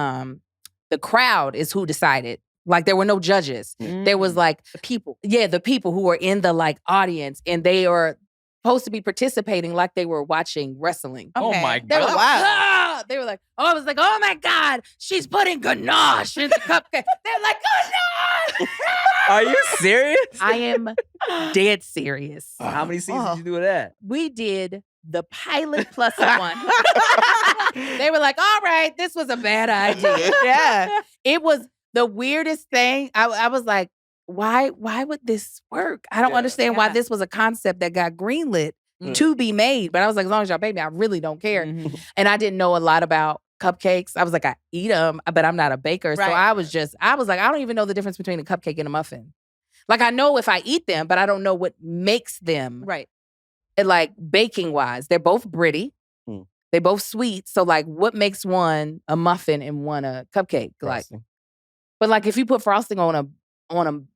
crowd is who decided. Like there were no judges. There was like the people. yeah, the people who were in the like audience, and they are supposed to be participating like they were watching wrestling. Oh Okay. my They were God. like, ah! They were like, oh, I was like, oh my God, she's putting ganache in the cupcake. They're like, ganache! Are you serious? I am dead serious. How many seasons did you do with that? We did the pilot plus one. They were like, all right, this was a bad idea. Yeah. It was the weirdest thing. I was like, why would this work? I don't Yeah. understand why Yeah. this was a concept that got greenlit Mm. to be made. But I was like, as long as y'all pay me, I really don't care. Mhm. And I didn't know a lot about cupcakes. I was like, I eat them, but I'm not a baker. So Right. I was like, I don't even know the difference between a cupcake and a muffin. Like I know if I eat them, but I don't know what makes them. Right. And like baking wise, they're both pretty. Hmm. They both sweet. So like what makes one a muffin and one a cupcake? Like, Frosting. but like if you put frosting on a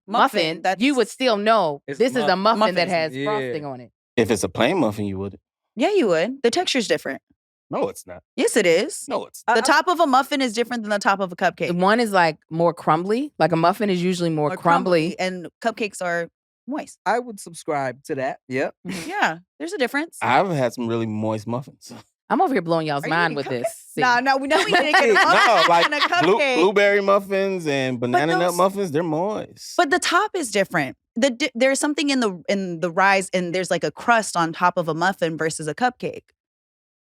muffin, that's- you would still know It's this is a muffin that muffin. has Yeah. frosting on it. If it's a plain muffin, you would. Yeah, you would. The texture's different. No, it's not. Yes, it is. No, it's The top of a muffin is different than the top of a cupcake. One is like more crumbly. Like a muffin is usually more Or crumbly. and cupcakes are moist. I would subscribe to that. Yep. Yeah, there's a difference. I've had some really moist muffins. I'm over here blowing y'all's Are you mind eating with this. See. No, we know we didn't get a muffin No, like and a cupcake. blueberry muffins and banana nut those- muffins, they're moist. But the top is different. There's something in the rise, and there's like a crust on top of a muffin versus a cupcake.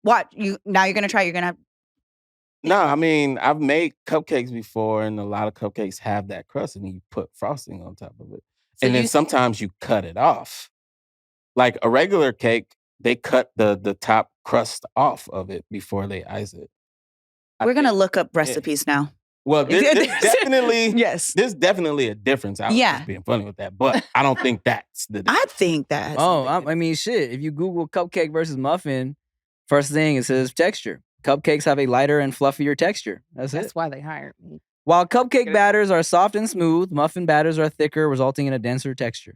What you're gonna try? You're gonna have. No, I mean, I've made cupcakes before, and a lot of cupcakes have that crust, and you put frosting on top of it. So And then sometimes you cut it off. Like a regular cake, they cut the top crust off of it before they ice it. We're gonna look up recipes now. Well, there's definitely Yes. there's definitely a difference. I was Yeah. just being funny with that, but I don't think that's the difference. I think that. has Oh, something to I mean, shit. If you Google cupcake versus muffin, first thing it says texture. Cupcakes have a lighter and fluffier texture. That's it. That's why they hired me. While cupcake batters are soft and smooth, muffin batters are thicker, resulting in a denser texture,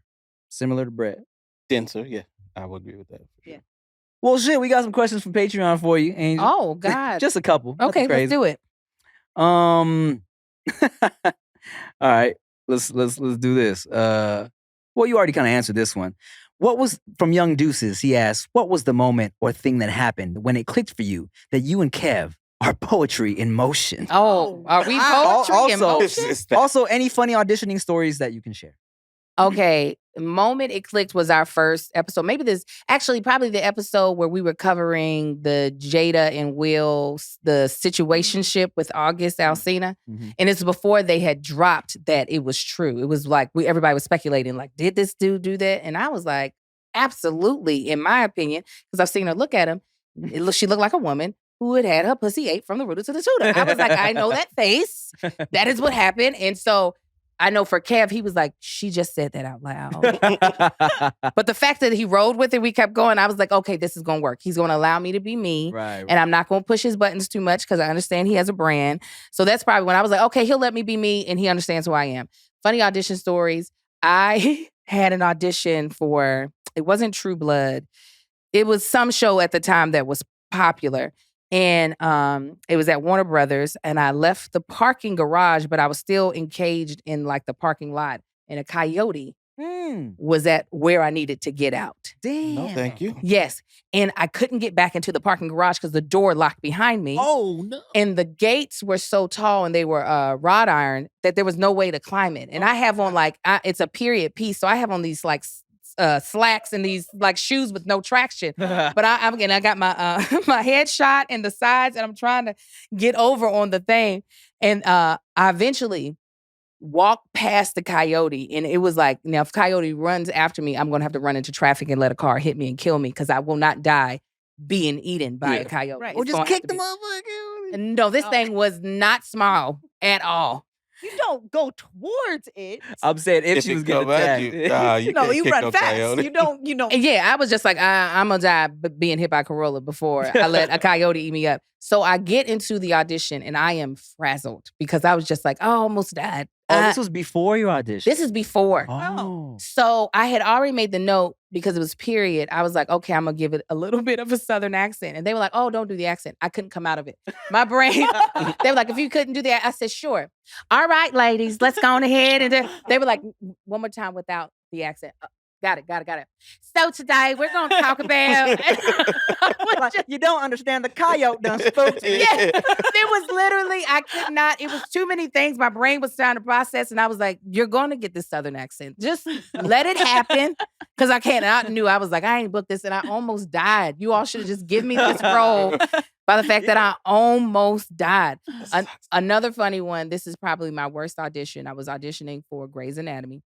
similar to bread. Denser, yeah, I would agree with that. For sure. Yeah. Well, shit, we got some questions from Patreon for you, Angel. Oh God. Just a couple. Nothing Okay, crazy. let's do it. All right, let's do this. Well, you already kind of answered this one. What was from Young Deuces? He asked, "What was the moment or thing that happened when it clicked for you that you and Kev are poetry in motion?" Oh, are we Wow. poetry in Also- motion? It's that- Also, any funny auditioning stories that you can share? Okay, the moment it clicked was our first episode. Maybe probably the episode where we were covering the Jada and Will, the situationship with August Alsina. Mhm. And it's before they had dropped that it was true. It was like everybody was speculating, like, did this dude do that? And I was like, absolutely, in my opinion, because I've seen her look at him. She looked like a woman who had her pussy ate from the rooter to the tutor. I was like, I know that face. That is what happened. And so I know for Kev, he was like, she just said that out loud. But the fact that he rode with it, we kept going. I was like, okay, this is going to work. He's going to allow me to be me. Right. And I'm not going to push his buttons too much because I understand he has a brand. So that's probably when I was like, okay, he'll let me be me and he understands who I am. Funny audition stories. I had an audition for, it wasn't True Blood. It was some show at the time that was popular. And it was at Warner Brothers, and I left the parking garage, but I was still encaged in like the parking lot. And a coyote was at where I needed to get out. Damn. No, thank you. Yes. And I couldn't get back into the parking garage because the door locked behind me. Oh no. And the gates were so tall and they were wrought iron that there was no way to climb it. And I have on it's a period piece. So I have on these like slacks and these like shoes with no traction. But I got my my head shot in the sides and I'm trying to get over on the thing. And I eventually walked past the coyote and it was like, now if coyote runs after me, I'm going to have to run into traffic and let a car hit me and kill me because I will not die being eaten by a coyote. Right. Or It's just gonna have kick to the be- motherfucker. No, this thing was not small at all. You don't go towards it. I'm saying if If she it was getting come at attacked. you, nah, you No, can't you kick run no fast. coyote. You don't. And yeah, I was just like, I'm gonna die being hit by a Corolla before I let a coyote eat me up. So I get into the audition and I am frazzled because I was just like, I almost died. Oh, this was before your audition. This is before. Oh. So I had already made the note because it was period. I was like, okay, I'm gonna give it a little bit of a Southern accent. And they were like, oh, don't do the accent. I couldn't come out of it. My brain, they were like, if you couldn't do that, I said, sure. All right, ladies, let's go on ahead. And they were like, one more time without the accent. Got it. So today we're gonna talk about. You don't understand the coyote done spoke to me. Yeah, it was literally, I could not, it was too many things. My brain was trying to process and I was like, you're going to get this Southern accent. Just let it happen. Because I can't. And I knew, I was like, I ain't booked this and I almost died. You all should have just given me this role by the fact that I almost died. Another funny one, this is probably my worst audition. I was auditioning for Grey's Anatomy.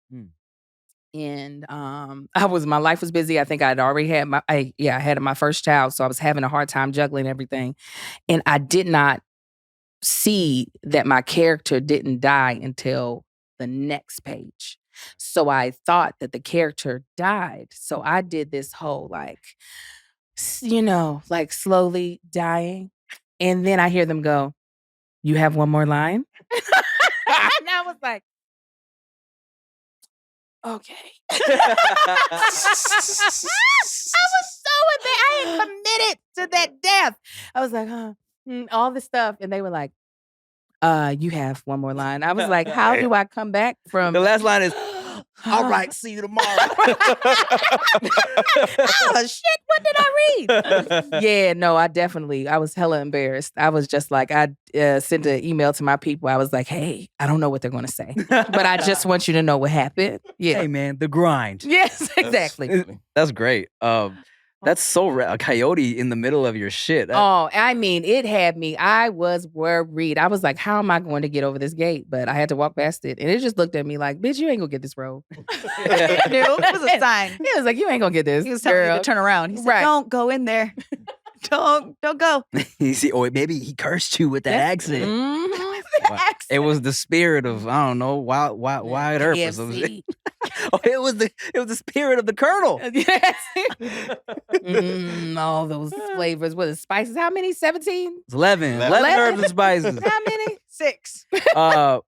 And my life was busy. I think I'd already had I had my first child. So I was having a hard time juggling everything. And I did not see that my character didn't die until the next page. So I thought that the character died. So I did this whole like slowly dying. And then I hear them go, you have one more line? And I was like, okay. I was so I had committed to that death. I was like, all this stuff. And they were like, you have one more line. I was like, how do I come back from The last line is, All right, see you tomorrow. Oh shit! What did I read? Yeah, no, I was hella embarrassed. I was just like, I sent an email to my people. I was like, hey, I don't know what they're going to say, but I just want you to know what happened. Yeah. Hey, man, the grind. Yes, exactly. That's great. That's so rare. A coyote in the middle of your shit. Oh, I mean, it had me. I was worried. I was like, how am I going to get over this gate? But I had to walk past it. And it just looked at me like, bitch, you ain't going to get this road. It was a sign. He was like, you ain't going to get this. He was telling you to turn around. He said, Right. "Don't go in there. Don't go." You see, or maybe he cursed you with that accent. Mhm. Wow. It was the spirit of, I don't know, Wyatt Earp or something. KFC. Oh, it was the spirit of the Colonel. Yes. All those flavors. What is spices? How many? 17? It's 11 11 herbs and spices. How many? 6.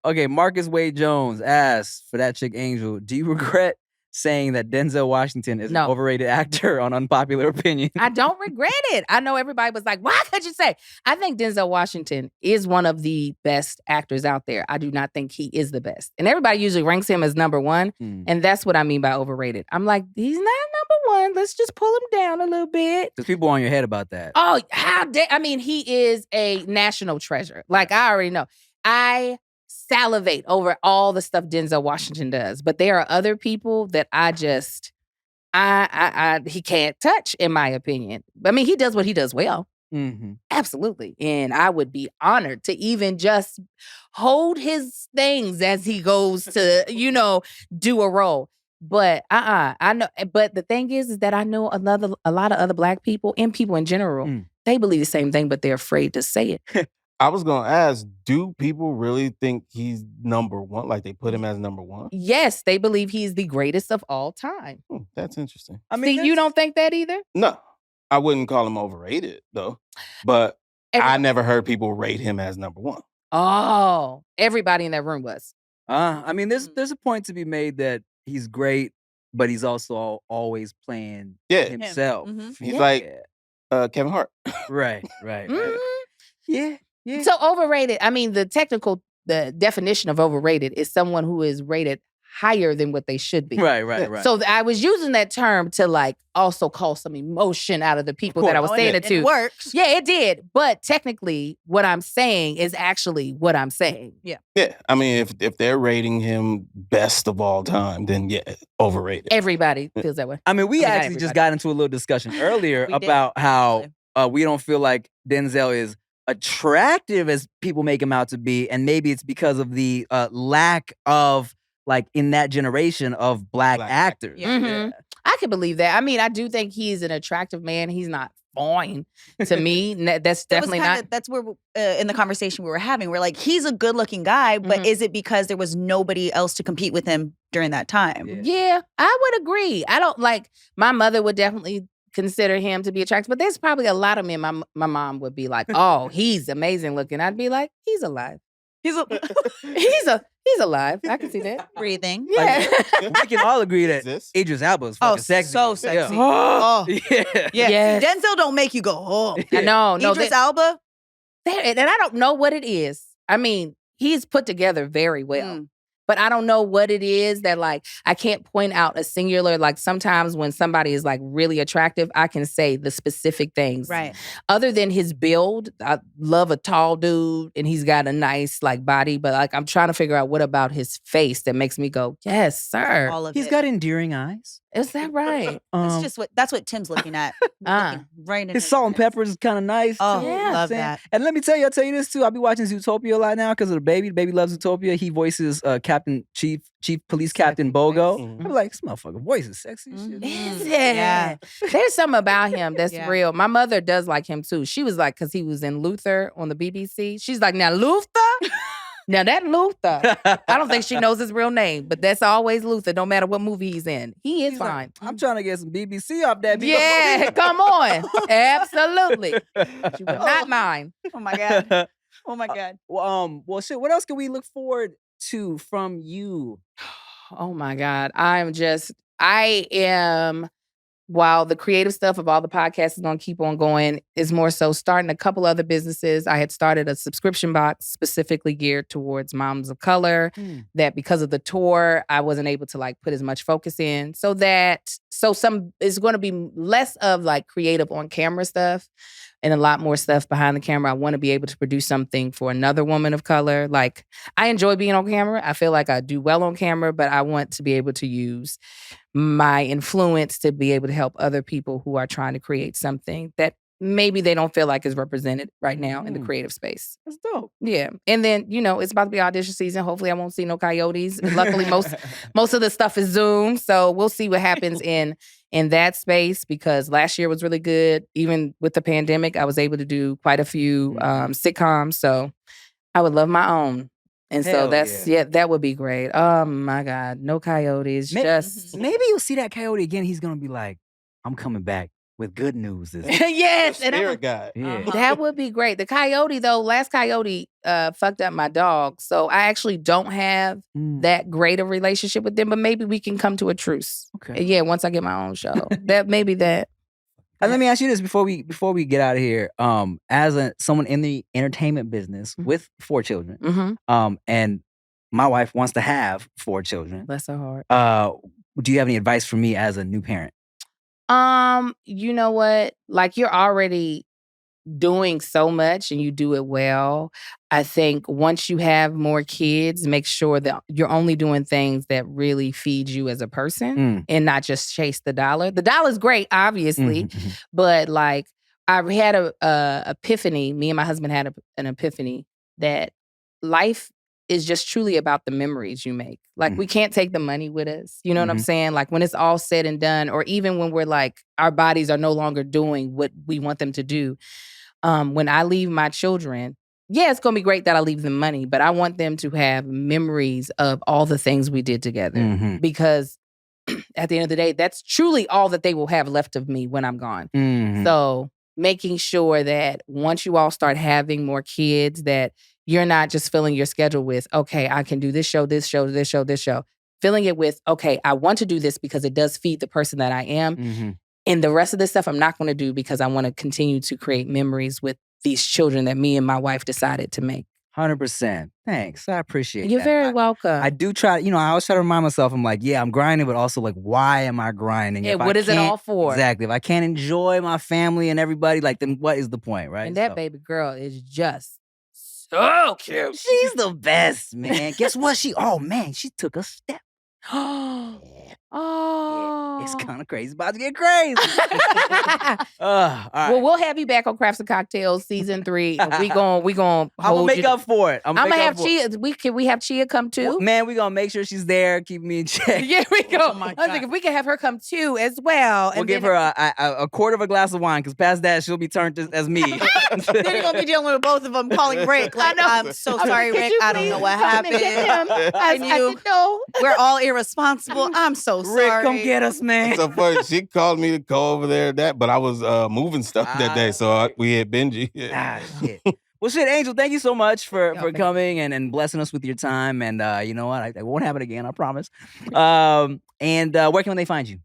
Okay, Marcus Wade Jones asks for that chick Angel, do you regret saying that Denzel Washington is No. an overrated actor on Unpopular Opinion? I don't regret it. I know everybody was like, why could you say? I think Denzel Washington is one of the best actors out there. I do not think he is the best. And everybody usually ranks him as number one. And that's what I mean by overrated. I'm like, he's not number one. Let's just pull him down a little bit. There's people on your head about that. Oh, how dare, I mean, he is a national treasure. Like, I already know. I salivate over all the stuff Denzel Washington does. But there are other people that I just, he can't touch, in my opinion. I mean, he does what he does well. Mm-hmm. Absolutely. And I would be honored to even just hold his things as he goes to, do a role. But I know. But the thing is that I know a lot of other Black people and people in general, they believe the same thing, but they're afraid to say it. I was gonna ask, do people really think he's number one? Like they put him as number one? Yes, they believe he's the greatest of all time. That's interesting. I mean, See, you don't think that either? No, I wouldn't call him overrated though. But I never heard people rate him as number one. Oh, everybody in that room was. I mean, there's a point to be made that he's great, but he's also always playing himself. He's like Kevin Hart. Right. Yeah. So overrated. I mean, the definition of overrated is someone who is rated higher than what they should be. Right. So I was using that term to like also call some emotion out of the people that I was saying it to. It works. Yeah, it did. But technically, what I'm saying is actually what I'm saying. Yeah. Yeah. I mean, if they're rating him best of all time, then yeah, overrated. Everybody feels that way. I mean, we not actually just everybody. got into a little discussion earlier We did. about how we don't feel like Denzel is attractive as people make him out to be, and maybe it's because of the lack of, like, in that generation of black actors. Yeah. Mhm. I can believe that. I mean, I do think he's an attractive man. He's not fine to me. That's definitely not. That's where in the conversation we were having, we're like, he's a good-looking guy, but is it because there was nobody else to compete with him during that time? Yeah, I would agree. I don't like. My mother would definitely consider him to be attractive, but there's probably a lot of men. My mom would be like, "Oh, he's amazing looking." I'd be like, "He's alive. He's He's alive. I can see that." breathing. Yeah. We can all agree that This? Idris Elba is fucking sexy. so sexy. Yeah. Oh, Yeah. yeah. Yes. Denzel don't make you go, oh. I know. No, Idris Elba. and I don't know what it is. I mean, he's put together very well. But I don't know what it is that, like, I can't point out a singular, like, sometimes when somebody is, like, really attractive, I can say the specific things. Right. Other than his build, I love a tall dude and he's got a nice, like, body. But, like, I'm trying to figure out what about his face that makes me go, yes, sir. All of He's it. got endearing eyes. Is that right? That's what Tim's looking at. Looking right in His salt and peppers is kind of nice. Oh, too, yeah. you know what I'm love saying? that. And let me tell you this too. I'll be watching Zootopia a lot now because of the baby. The baby loves Zootopia. He voices Chief Police Captain Bogo. Mhm. I'm like, this motherfucker voice is sexy as shit. Is it? Yeah. There's something about him that's Yeah. real. My mother does like him too. She was like, because he was in Luther on the BBC. She's like, now Luther? Now that Luther. I don't think she knows his real name, but that's always Luther, no matter what movie he's in. He is He's like, fine. I'm trying to get some BBC off that. Yeah, come on. Absolutely. She would not mind. Oh my God. Oh my God. Well, shit. What else can we look forward to from you? Oh my God. I am while the creative stuff of all the podcasts is going to keep on going, is more so starting a couple other businesses. I had started a subscription box specifically geared towards moms of color that because of the tour, I wasn't able to like put as much focus in. So some is going to be less of like creative on camera stuff and a lot more stuff behind the camera. I want to be able to produce something for another woman of color. Like, I enjoy being on camera. I feel like I do well on camera, but I want to be able to use my influence to be able to help other people who are trying to create something that maybe they don't feel like is represented right now in the creative space. That's dope. Yeah. And then, it's about to be audition season. Hopefully I won't see no coyotes. And luckily most of the stuff is Zoom. So we'll see what happens in that space, because last year was really good. Even with the pandemic, I was able to do quite a few sitcoms. So I would love my own. And Hell so that would be great. Oh my God. No coyotes. Maybe you'll see that coyote again. He's gonna be like, I'm coming back with good news. Yes. And Spirit guy. Yeah. that would be great. The coyote, though, last coyote fucked up my dog. So I actually don't have that great a relationship with them, but maybe we can come to a truce. Okay. Yeah, once I get my own show. That maybe that. And let me ask you this before we get out of here. As someone in the entertainment business with 4 children, and my wife wants to have 4 children. Bless her heart. Do you have any advice for me as a new parent? You know what? Like, you're already doing so much and you do it well. I think once you have more kids, make sure that you're only doing things that really feed you as a person and not just chase the dollar. The dollar's great, obviously, but like, I had a epiphany. Me and my husband had an epiphany that life is just truly about the memories you make. Like, we can't take the money with us. You know what I'm saying? Like, when it's all said and done, or even when we're like, our bodies are no longer doing what we want them to do. When I leave my children, it's going to be great that I leave them money, but I want them to have memories of all the things we did together. Because at the end of the day, that's truly all that they will have left of me when I'm gone. So making sure that once you all start having more kids, that you're not just filling your schedule with, okay, I can do this show, this show, this show, this show. Filling it with, okay, I want to do this because it does feed the person that I am. And the rest of this stuff I'm not going to do because I want to continue to create memories with these children that me and my wife decided to make. 100%. Thanks. I appreciate You're that. very welcome. I do try, I always try to remind myself, I'm like, I'm grinding, but also like, why am I grinding? Yeah, what is it all for? Exactly. If I can't enjoy my family and everybody, like, then what is the point, right? And that baby girl is just so cute. She's the best, man. Guess what? She took a step. Oh. Yeah, it's kind of crazy. It's about to get crazy. All right. Well, we'll have you back on Crafts and Cocktails season 3. And we gonna I'm gonna make up for it. I'm gonna have Chia. Can we have Chia come too? Well, man, we gonna make sure she's there, keep me in check. Yeah, we go. Oh my I think if we can have her come too as well. We'll give her a quarter of a glass of wine, because past that she'll be turned as me. Then you're gonna be dealing with both of them calling Rick. Like, I'm so sorry, Rick. I don't know what happened. I didn't know. We're all irresponsible. I'm so sorry. Rick, come get us, man. So funny. She called me to go over there, but I was moving stuff that day, so we had Benji. Shit. Well, shit, Angel, thank you so much for coming and blessing us with your time. And you know what? I won't have it again, I promise. And where can they find you?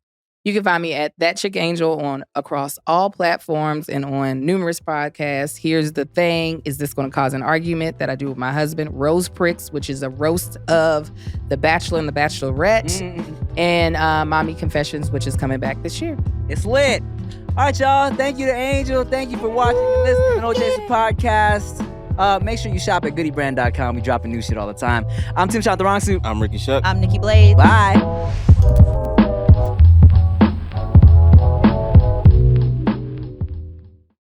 You can find me at ThatChickAngel on across all platforms and on numerous podcasts. Here's the thing. Is this going to cause an argument that I do with my husband? Rose Pricks, which is a roast of The Bachelor and The Bachelorette. And Mommy Confessions, which is coming back this year. It's lit. All right, y'all. Thank you to Angel. Thank you for watching and listening to the No Chaser podcast. Make sure you shop at goodybrand.com. We dropping new shit all the time. I'm Tim Chantarangsu. I'm Ricky Shuck. I'm Nikki Blade. Bye.